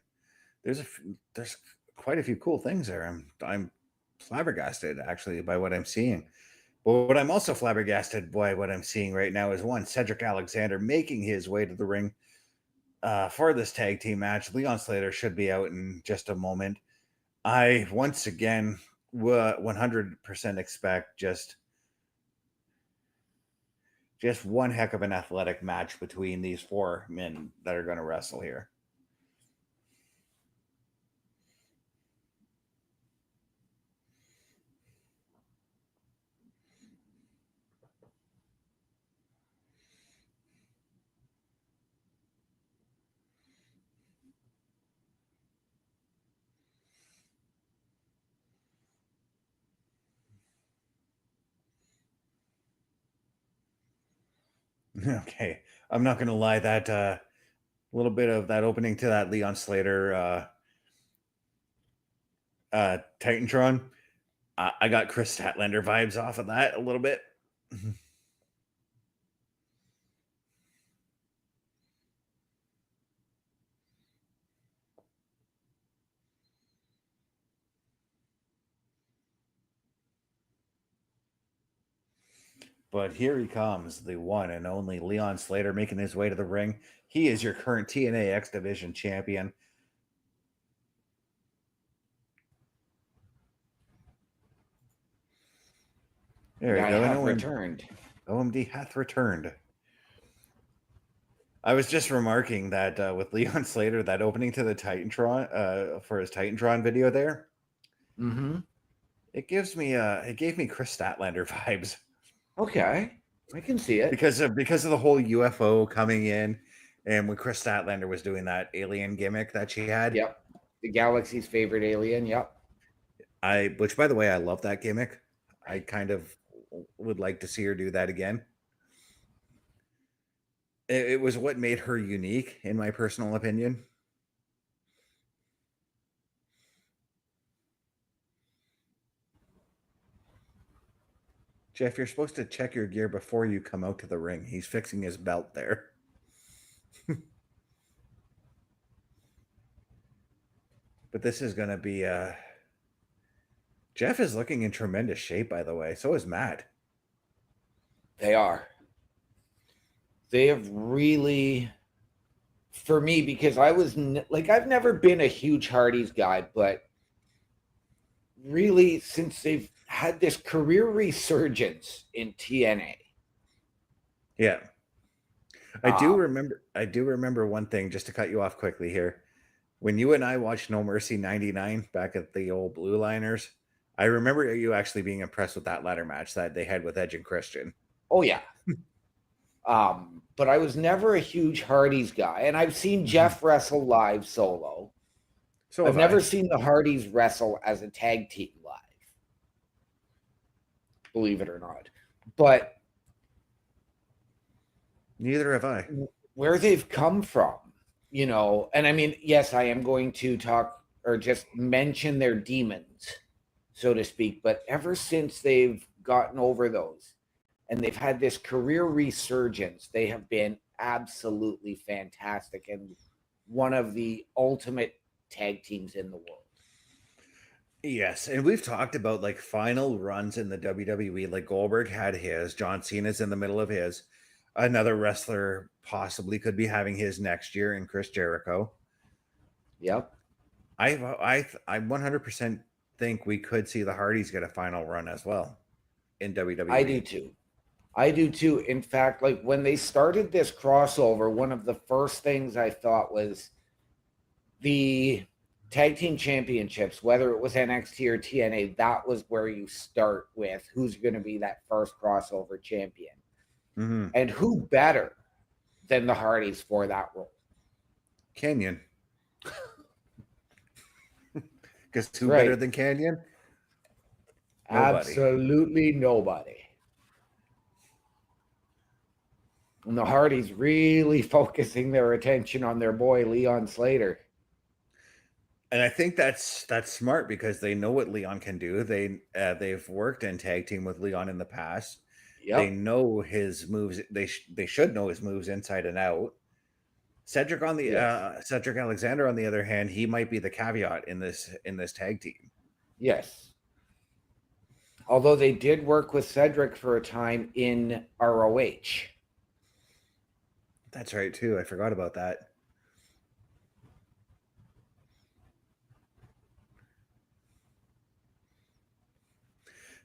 there's quite a few cool things there. I'm flabbergasted actually by what I'm seeing. But what I'm also flabbergasted by what I'm seeing right now is one, Cedric Alexander making his way to the ring for this tag team match. Leon Slater should be out in just a moment. I once again 100% expect just one heck of an athletic match between these four men that are going to wrestle here. Okay, I'm not going to lie, that little bit of that opening to that Leon Slater Titantron, I got Chris Statlander vibes off of that a little bit. But here he comes, the one and only Leon Slater, making his way to the ring. He is your current TNA X Division champion. There you go. I have returned. OMD hath returned. I was just remarking that with Leon Slater, that opening to the Titantron for his Titantron video there. Mm-hmm. It gives me it gave me Chris Statlander vibes Okay, I can see it. because of the whole UFO coming in, and when Chris Statlander was doing that alien gimmick that she had. Yep, the galaxy's favorite alien. Yep. Which by the way, I love that gimmick. I kind of would like to see her do that again. It was what made her unique, in my personal opinion. Jeff, you're supposed to check your gear before you come out to the ring. He's fixing his belt there. But this is going to be Jeff is looking in tremendous shape, by the way. So is Matt. They are. They have really, for me, because I was like, I've never been a huge Hardy's guy, but really, since they've had this career resurgence in TNA. Yeah. I do remember one thing, just to cut you off quickly here. When you and I watched No Mercy 99 back at the old Blue Liners, I remember you actually being impressed with that ladder match that they had with Edge and Christian. Oh, yeah. But I was never a huge Hardy's guy, and I've seen Jeff wrestle live solo. So I've never seen the Hardys wrestle as a tag team live, believe it or not. But neither have I. Where they've come from, you know, and I mean, yes, I am going to talk or just mention their demons, so to speak, but ever since they've gotten over those and they've had this career resurgence, they have been absolutely fantastic and one of the ultimate tag teams in the world. Yes, and we've talked about like final runs in the WWE. Like Goldberg had his, John Cena's in the middle of his. Another wrestler possibly could be having his next year in Chris Jericho. Yep. I 100% think we could see the Hardys get a final run as well in WWE. I do too. In fact, like when they started this crossover, one of the first things I thought was the tag team championships, whether it was NXT or TNA, that was where you start with who's going to be that first crossover champion. Mm-hmm. And who better than the Hardys for that role? Canyon. Because who better than Canyon? Nobody. Absolutely nobody. And the Hardys really focusing their attention on their boy Leon Slater. And I think that's smart because they know what Leon can do. They've worked in tag team with Leon in the past. Yep. They know his moves. They should know his moves inside and out. Cedric Alexander, on the other hand, he might be the caveat in this tag team. Yes. Although they did work with Cedric for a time in ROH. That's right too. I forgot about that.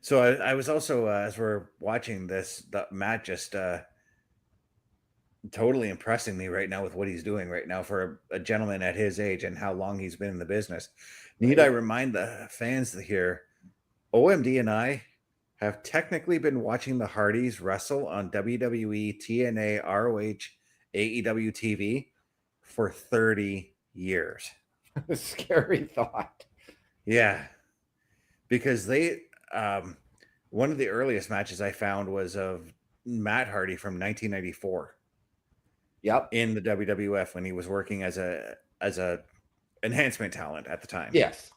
So I was also, as we're watching this, Matt just totally impressing me right now with what he's doing right now for a gentleman at his age and how long he's been in the business. Need I remind the fans here, OMD and I have technically been watching the Hardys wrestle on WWE, TNA, ROH, AEW TV for 30 years. A scary thought. Yeah. Because they... one of the earliest matches I found was of Matt Hardy from 1994. Yep. In the WWF when he was working as a enhancement talent at the time. Yes.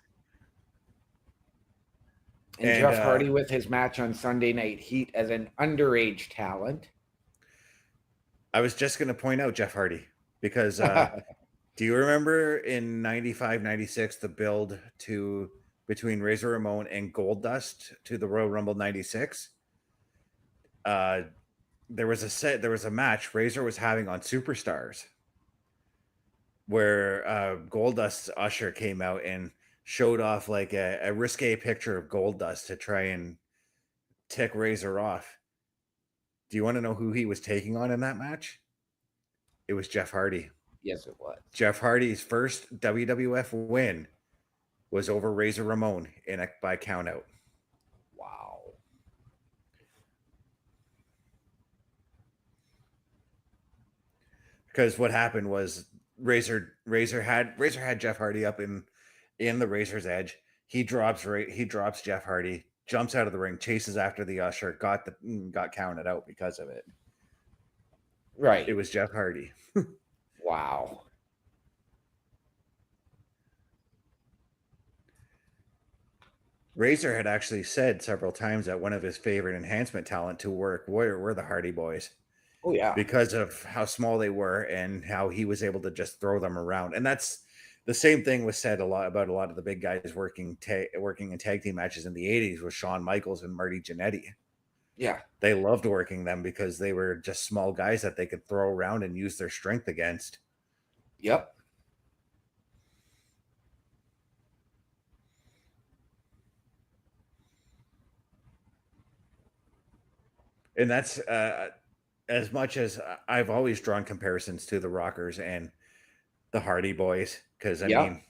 And Jeff Hardy with his match on Sunday Night Heat as an underage talent. I was just going to point out Jeff Hardy because do you remember in 95, 96 the build between Razor Ramon and Goldust to the Royal Rumble 96? There was a match Razor was having on Superstars where Goldust's usher came out and showed off like a risque picture of Goldust to try and tick Razor off. Do you want to know who he was taking on in that match? It was Jeff Hardy. Yes, it was. Jeff Hardy's first WWF win was over Razor Ramon by countout. because what happened was Razor had Jeff Hardy up in the Razor's Edge. He drops Jeff Hardy, jumps out of the ring, chases after the usher, got counted out because of it. Right. It was Jeff Hardy. Wow. Razor had actually said several times that one of his favorite enhancement talent to work were the Hardy Boys Oh yeah. because of how small they were and how he was able to just throw them around. And that's the same thing was said a lot of the big guys working in tag team matches in the 80s with Shawn Michaels and Marty Jannetty. Yeah. They loved working them because they were just small guys that they could throw around and use their strength against. Yep. And that's as much as I've always drawn comparisons to the Rockers and the Hardy Boys, because I Yeah. mean,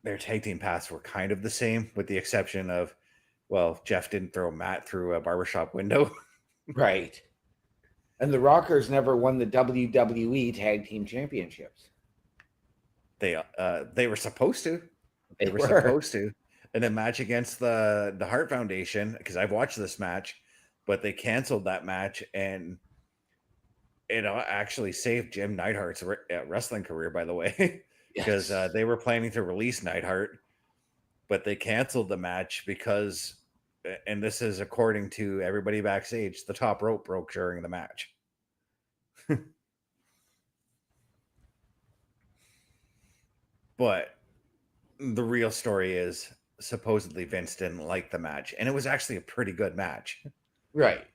their tag team paths were kind of the same, with the exception of, well, Jeff didn't throw Matt through a barbershop window. Right. And the Rockers never won the WWE Tag Team Championships. They were supposed to. They were were. supposed to. In a match against the Hart Foundation, because I've watched this match, but they canceled that match, and it actually saved Jim Neidhart's wrestling career, by the way, because Yes. they were planning to release Neidhart, but they canceled the match because, and this is according to everybody backstage, the top rope broke during the match. But the real story is supposedly Vince didn't like the match, and it was actually a pretty good match. Right.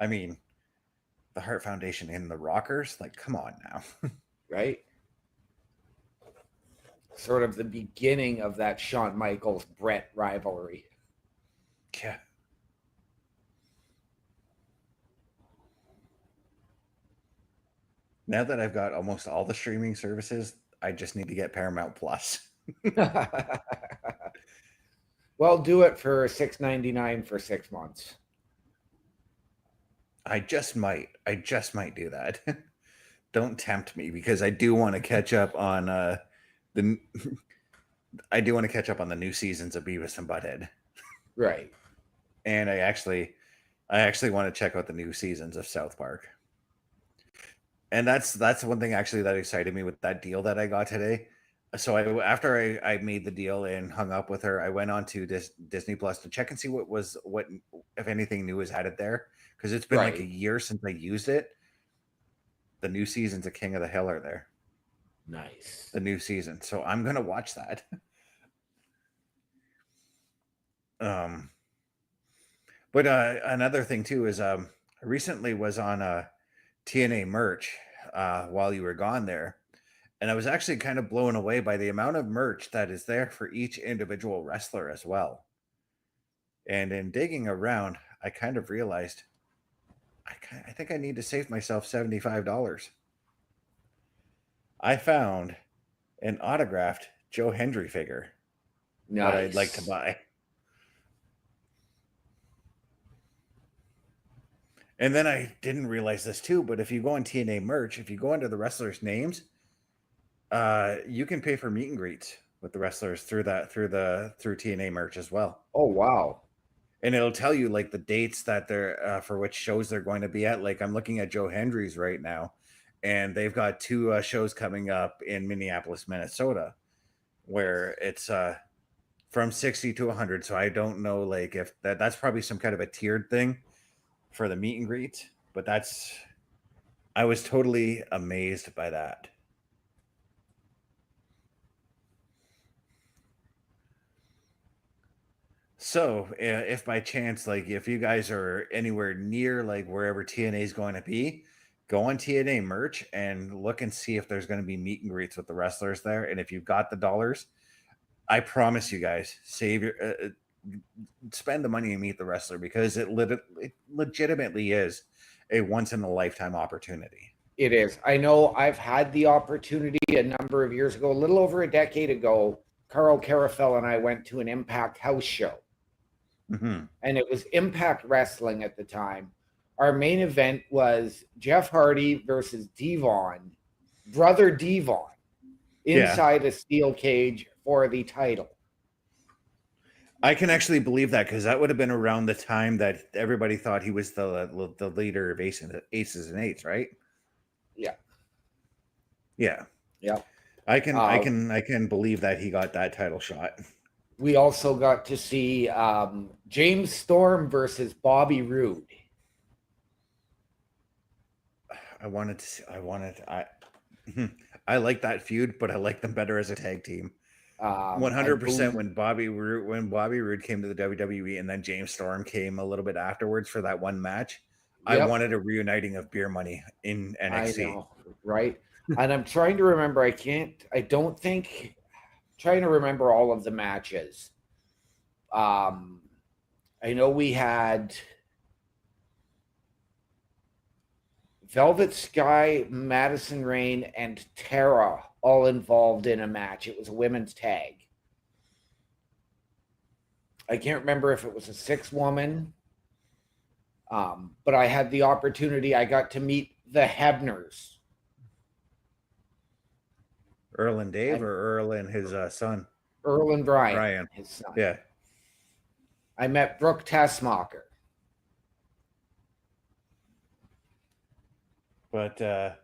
I mean, the Hart Foundation and the Rockers, like, come on now. Right. Sort of the beginning of that Shawn Michaels Brett rivalry. Yeah. Now that I've got almost all the streaming services, I just need to get Paramount Plus. Well, do it for $6.99 for 6 months. I just might do that. Don't tempt me, because I do want to catch up on the I do want to catch up on the new seasons of Beavis and Butthead. Right. And I actually want to check out the new seasons of South Park. And that's one thing actually that excited me with that deal that I got today. So after I made the deal and hung up with her, I went on to Disney Plus to check and see what if anything new is added there, because it's been like a Right. year since I used it. The new seasons of King of the Hill are there. Nice. The new season, so I'm gonna watch that. But another thing too is I recently was on TNA merch while you were gone there, and I was actually kind of blown away by the amount of merch that is there for each individual wrestler as well. And in digging around, I kind of realized I think I need to save myself $75. I found an autographed Joe Hendry figure that I'd like to Nice. buy. And then I didn't realize this too, but if you go on TNA merch, if you go under the wrestlers' names, you can pay for meet and greets with the wrestlers through TNA merch as well. Oh, wow. And it'll tell you like the dates that they're for which shows they're going to be at. Like I'm looking at Joe Hendry's right now, and they've got two shows coming up in Minneapolis, Minnesota, where it's from 60 to 100. So I don't know, like, if that's probably some kind of a tiered thing for the meet and greet, but I was totally amazed by that. So if by chance, like, if you guys are anywhere near like wherever TNA is going to be, go on TNA merch and look and see if there's going to be meet and greets with the wrestlers there. And if you've got the dollars, I promise you guys, save your spend the money and meet the wrestler, because it legitimately is a once in a lifetime opportunity. It is. I know I've had the opportunity a number of years ago, a little over a decade ago. Carl Carafel and I went to an Impact house show. Mm-hmm. And it was Impact Wrestling at the time. our main event was Jeff Hardy versus Devon, brother Devon, inside a steel cage for the title. I can actually believe that because that would have been around the time that everybody thought he was the leader of Aces and Eights, right? Yeah. Yeah. Yeah. I can believe that he got that title shot. We also got to see James Storm versus Bobby Roode. I like that feud, but I like them better as a tag team. 100% when Bobby Roode came to the WWE and then James Storm came a little bit afterwards for that one match. Yep. I wanted a reuniting of Beer Money in NXT. I know, right? And I'm trying to remember. Trying to remember all of the matches. I know we had Velvet Sky, Madison Rayne, and Tara all involved in a match. It was a women's tag. I can't remember if it was a 6-woman, but I had the opportunity. I got to meet the Hebners. Earl and Dave, or Earl and his son? Earl and Brian, his son. Yeah. I met Brooke Tessmacher. But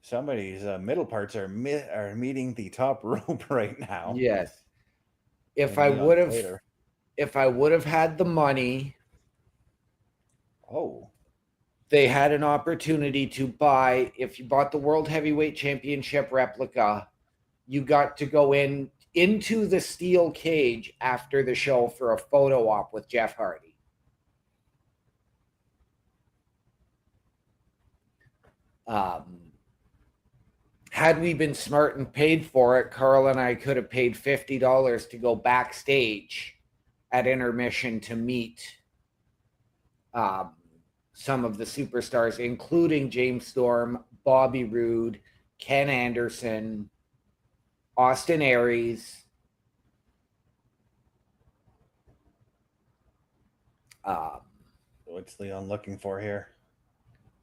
somebody's middle parts are meeting the top rope right now. Yes. If I would have had the money, they had an opportunity to buy. If you bought the World Heavyweight Championship replica, you got to go into the steel cage after the show for a photo op with Jeff Hardy. Had we been smart and paid for it, Carl and I could have paid $50 to go backstage at intermission to meet some of the superstars, including James Storm, Bobby Roode, Ken Anderson, Austin Aries. What's Leon looking for here?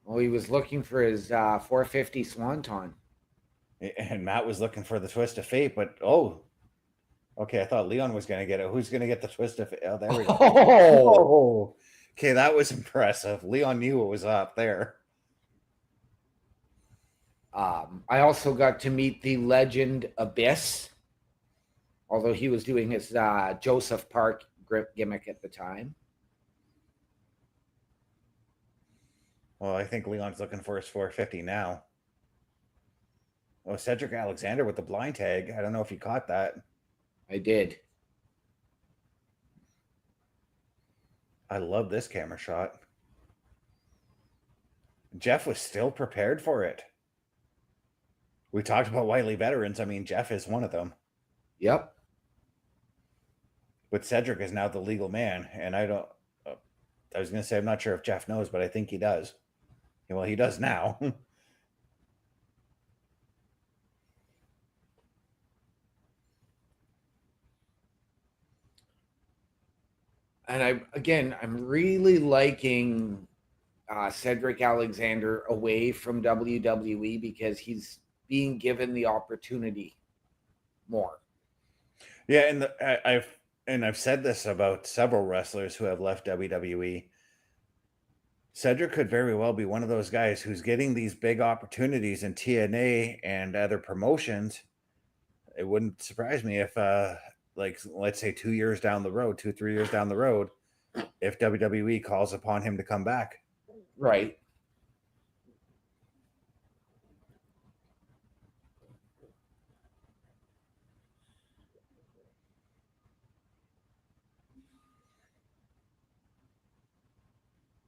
Well, he was looking for his 450 Swanton. And Matt was looking for the Twist of Fate, but okay, I thought Leon was going to get it. Who's going to get the Twist of Fate? Oh, there we go. Oh, okay, that was impressive. Leon knew what was up there. I also got to meet the legend Abyss, although he was doing his Joseph Park gimmick at the time. Well, I think Leon's looking for his 450 now. Oh, Cedric Alexander with the blind tag. I don't know if you caught that. I did. I love this camera shot. Jeff was still prepared for it. We talked about wily veterans. I mean, Jeff is one of them. Yep. But Cedric is now the legal man. And I was going to say, I'm not sure if Jeff knows, but I think he does. Well, he does now. And I'm really liking Cedric Alexander away from WWE because he's being given the opportunity more. Yeah, and I've said this about several wrestlers who have left WWE. Cedric could very well be one of those guys who's getting these big opportunities in TNA and other promotions. It wouldn't surprise me if, let's say 2 years down the road, 2-3 years down the road, if WWE calls upon him to come back. Right.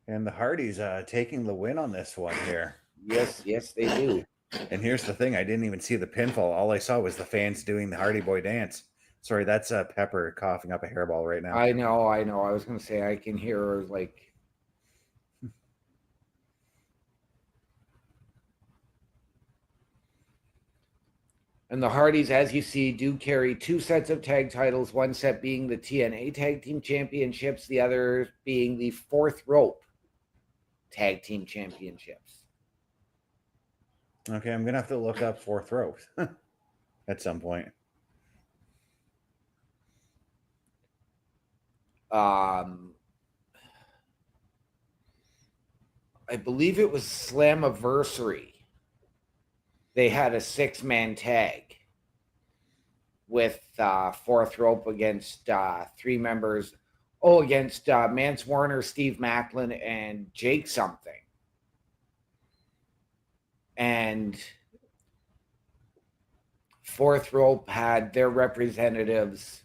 And the Hardys taking the win on this one here. Yes, they do. And here's the thing. I didn't even see the pinfall. All I saw was the fans doing the Hardy Boy dance. Sorry, that's Pepper coughing up a hairball right now. I know. I was going to say, I can hear her like... And the Hardys, as you see, do carry 2 sets of tag titles, one set being the TNA Tag Team Championships, the other being the Fourth Rope tag team championships. Okay, I'm gonna have to look up Fourth Row at some point. I believe it was Slammiversary. They had a 6-man tag with Fourth Rope against 3 members. Oh, against Mance Warner, Steve Macklin, and Jake something. And Fourth Rope had their representatives,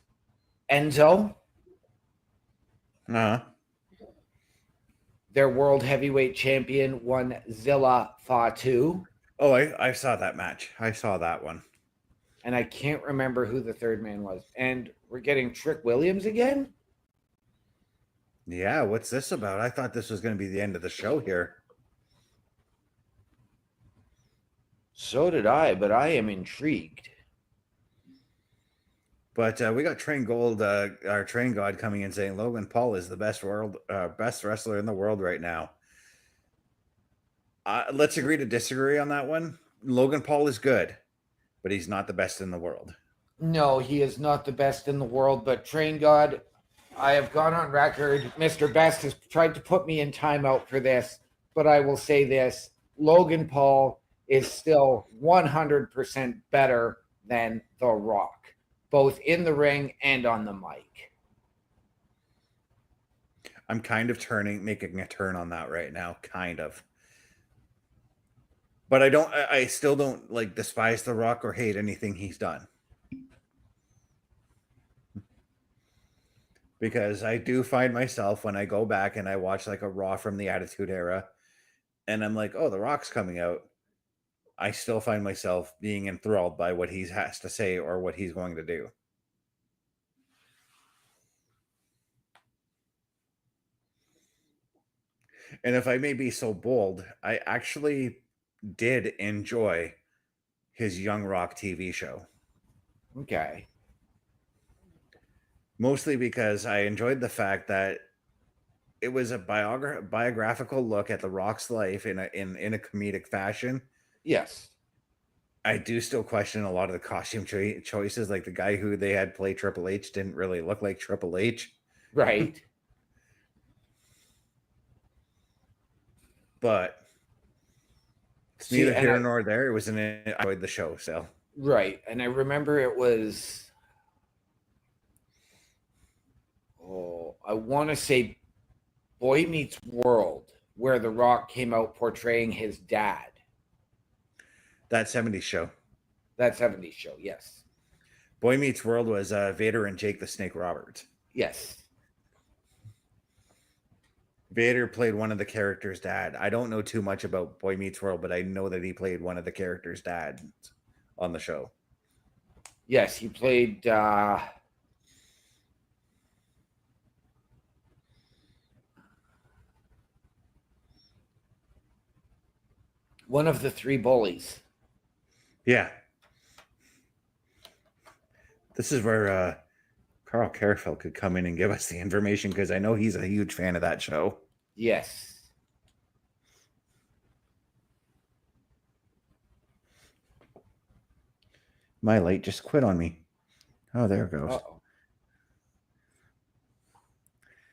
Enzo, their world heavyweight champion, one Zilla Fatu. Oh, I saw that match. I saw that one. And I can't remember who the third man was. And we're getting Trick Williams again? Yeah, what's this about? I thought this was going to be the end of the show here. So did I, but I am intrigued. But we got Train Gold, our Train God, coming in saying Logan Paul is the best wrestler in the world right now. Let's agree to disagree on that one. Logan Paul is good, but he's not the best in the world. No, he is not the best in the world, but Train God, I have gone on record. Mr. Best has tried to put me in timeout for this, but I will say this. Logan Paul is still 100% better than The Rock, both in the ring and on the mic. I'm kind of making a turn on that right now, kind of. But I still don't like despise The Rock or hate anything he's done. Because I do find myself when I go back and I watch like a Raw from the Attitude Era and I'm like, oh, The Rock's coming out. I still find myself being enthralled by what he has to say or what he's going to do. And if I may be so bold, I actually did enjoy his Young Rock TV show. Okay. Mostly because I enjoyed the fact that it was a biographical look at The Rock's life in a comedic fashion. Yes. I do still question a lot of the costume choices. Like the guy who they had play Triple H didn't really look like Triple H. Right. But it's neither here nor there. It was I enjoyed the show, so. Right. And I remember it was, I want to say Boy Meets World, where The Rock came out portraying his dad. That 70s show. That 70s show, yes. Boy Meets World was Vader and Jake the Snake Roberts. Yes. Vader played one of the characters' dad. I don't know too much about Boy Meets World, but I know that he played one of the characters' dad on the show. Yes, he played one of the 3 bullies. Yeah. This is where Carl Carefeld could come in and give us the information because I know he's a huge fan of that show. Yes. My light just quit on me. Oh, there it goes. Uh-oh.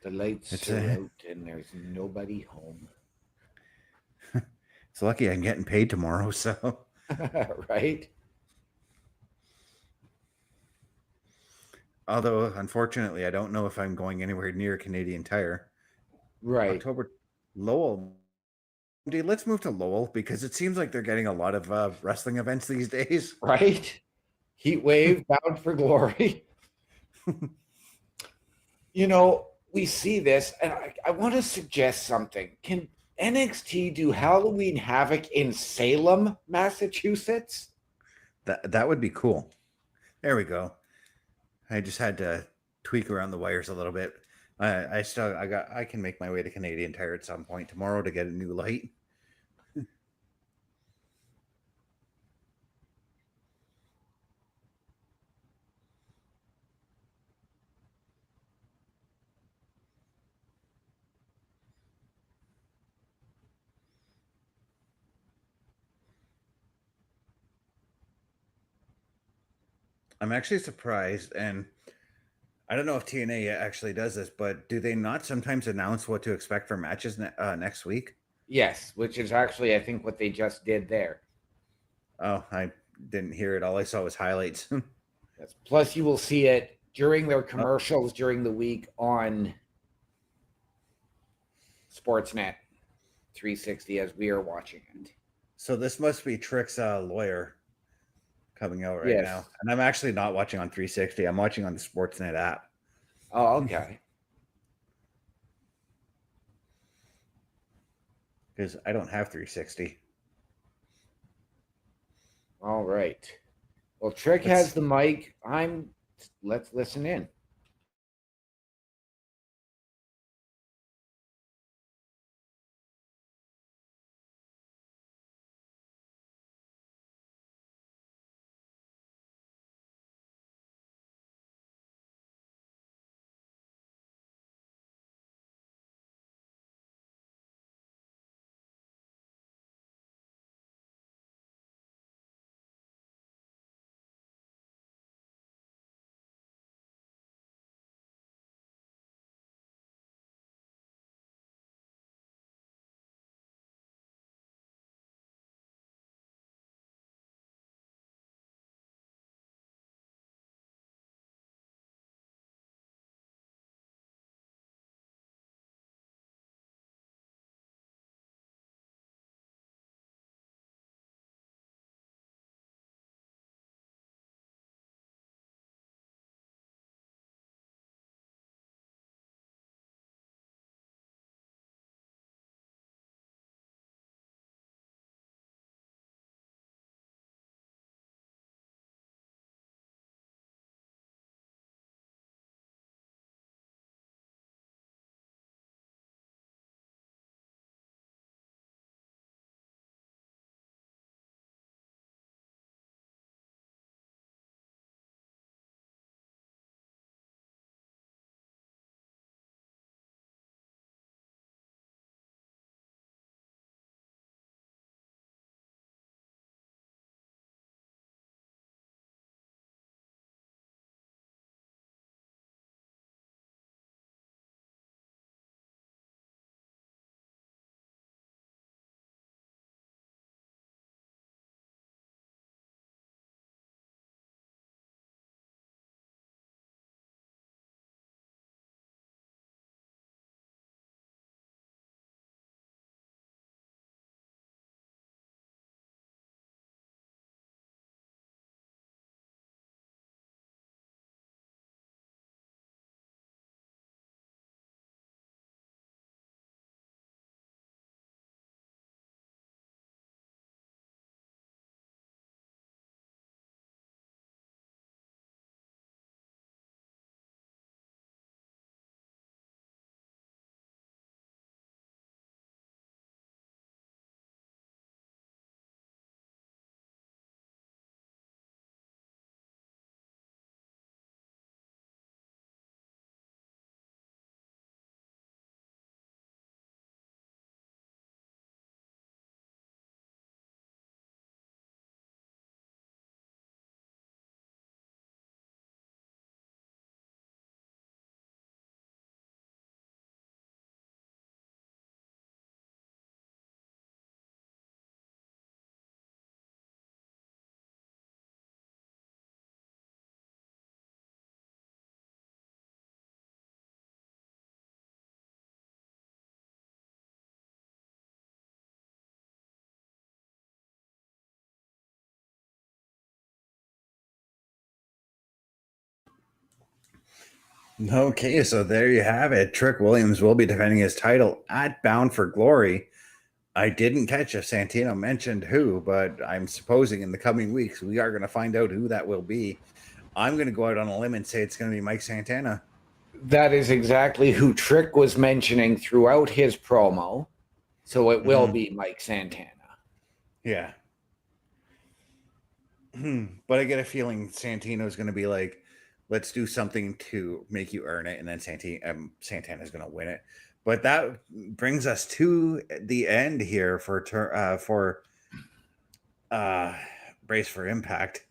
The lights are out and there's nobody home. It's lucky I'm getting paid tomorrow, so. Right? Although, unfortunately, I don't know if I'm going anywhere near Canadian Tire. Right. October, Lowell. Dude, let's move to Lowell because it seems like they're getting a lot of wrestling events these days. Right? Heat Wave, Bound for Glory. You know, we see this, and I want to suggest something. Can NXT do Halloween Havoc in Salem, Massachusetts? That would be cool. There we go. I just had to tweak around the wires a little bit. I can make my way to Canadian Tire at some point tomorrow to get a new light. I'm actually surprised, and I don't know if TNA actually does this, but do they not sometimes announce what to expect for matches next week? Yes, which is actually, I think, what they just did there. Oh, I didn't hear it. All I saw was highlights. Yes. Plus, you will see it during their Oh, commercials during the week on Sportsnet 360 as we are watching it. so this must be Trick's lawyer coming out right now. Yes. And I'm actually not watching on 360. I'm watching on the Sportsnet app Oh, okay. because I don't have 360. All right. Well, Trick has the mic. Let's listen in. Okay, so there you have it. Trick Williams will be defending his title at Bound for Glory. I didn't catch if Santino mentioned who, but I'm supposing in the coming weeks we are going to find out who that will be. I'm going to go out on a limb and say it's going to be Mike Santana. That is exactly who Trick was mentioning throughout his promo. So it will be Mike Santana. Yeah. But I get a feeling Santino's going to be like, let's do something to make you earn it. And then Santana's going to win it. But that brings us to the end here for Brace for Impact.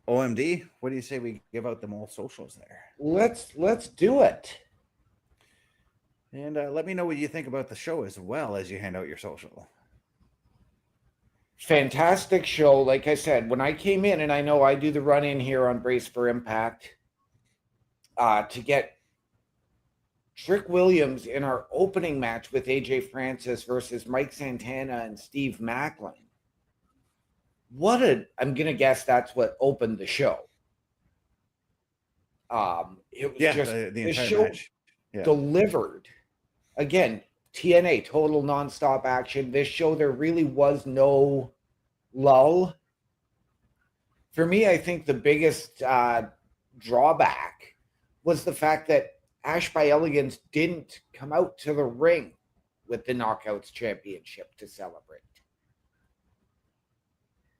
OMD, what do you say we give out them all socials there? Let's do it. And let me know what you think about the show as well as you hand out your social. Fantastic show. Like I said, when I came in, and I know I do the run in here on Brace for Impact, to get Trick Williams in our opening match with AJ Francis versus Mike Santana and Steve Macklin. I'm going to guess that's what opened the show. It was just the entire show match. Yeah. delivered. Again, TNA, total nonstop action. This show, there really was no lull. For me, I think the biggest drawback was the fact that Ash by Elegance didn't come out to the ring with the Knockouts Championship to celebrate.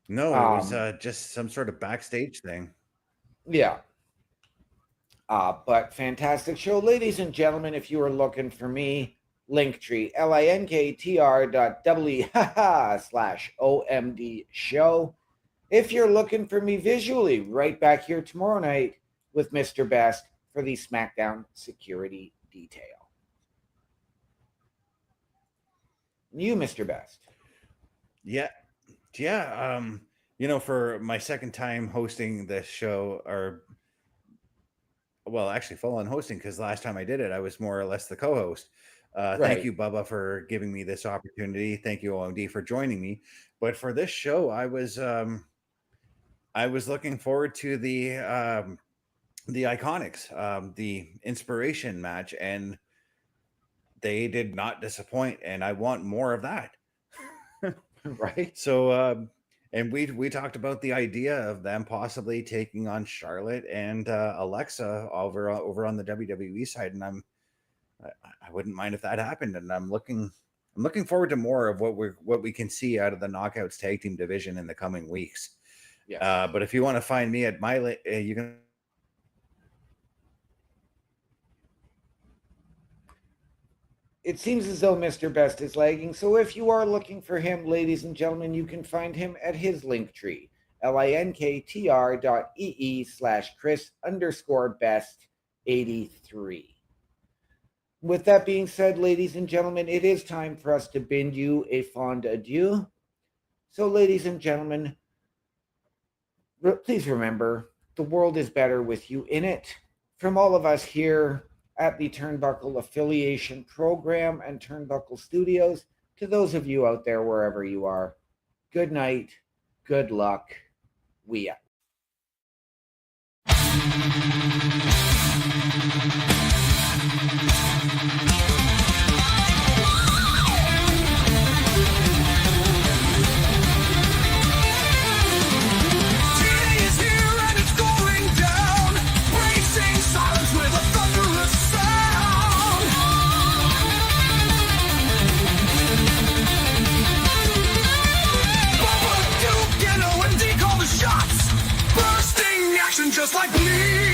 No, it was just some sort of backstage thing. Yeah. But fantastic show. Ladies and gentlemen, if you are looking for me, Linktree, linktr.ee/OMD show. If you're looking for me visually, right back here tomorrow night with Mr. Best for the SmackDown security detail. You, Mr. Best. Yeah. For my second time hosting this show, actually full on hosting, because last time I did it, I was more or less the co-host. Right. Thank you, Bubba, for giving me this opportunity. Thank you, OMD, for joining me. But for this show, I was looking forward to the Iconics, the Inspiration match, and they did not disappoint, and I want more of that. Right. So, and we talked about the idea of them possibly taking on Charlotte and Alexa over on the WWE side, and I wouldn't mind if that happened. And I'm looking forward to more of what we can see out of the Knockouts tag team division in the coming weeks. Yeah. But if you want to find me at you can. It seems as though Mr. Best is lagging, so if you are looking for him, ladies and gentlemen, you can find him at his Linktree, linktr.ee/Chris_best83. With that being said, ladies and gentlemen, it is time for us to bid you a fond adieu. So, ladies and gentlemen, please remember, the world is better with you in it. From all of us here at the Turnbuckle Affiliation Program and Turnbuckle Studios, to those of you out there wherever you are, good night, good luck, we out. TNA is here and it's going down. Breaking silence with a thunderous sound. Bubba, Duke, Geno, and D call the shots. Bursting action just like bleeding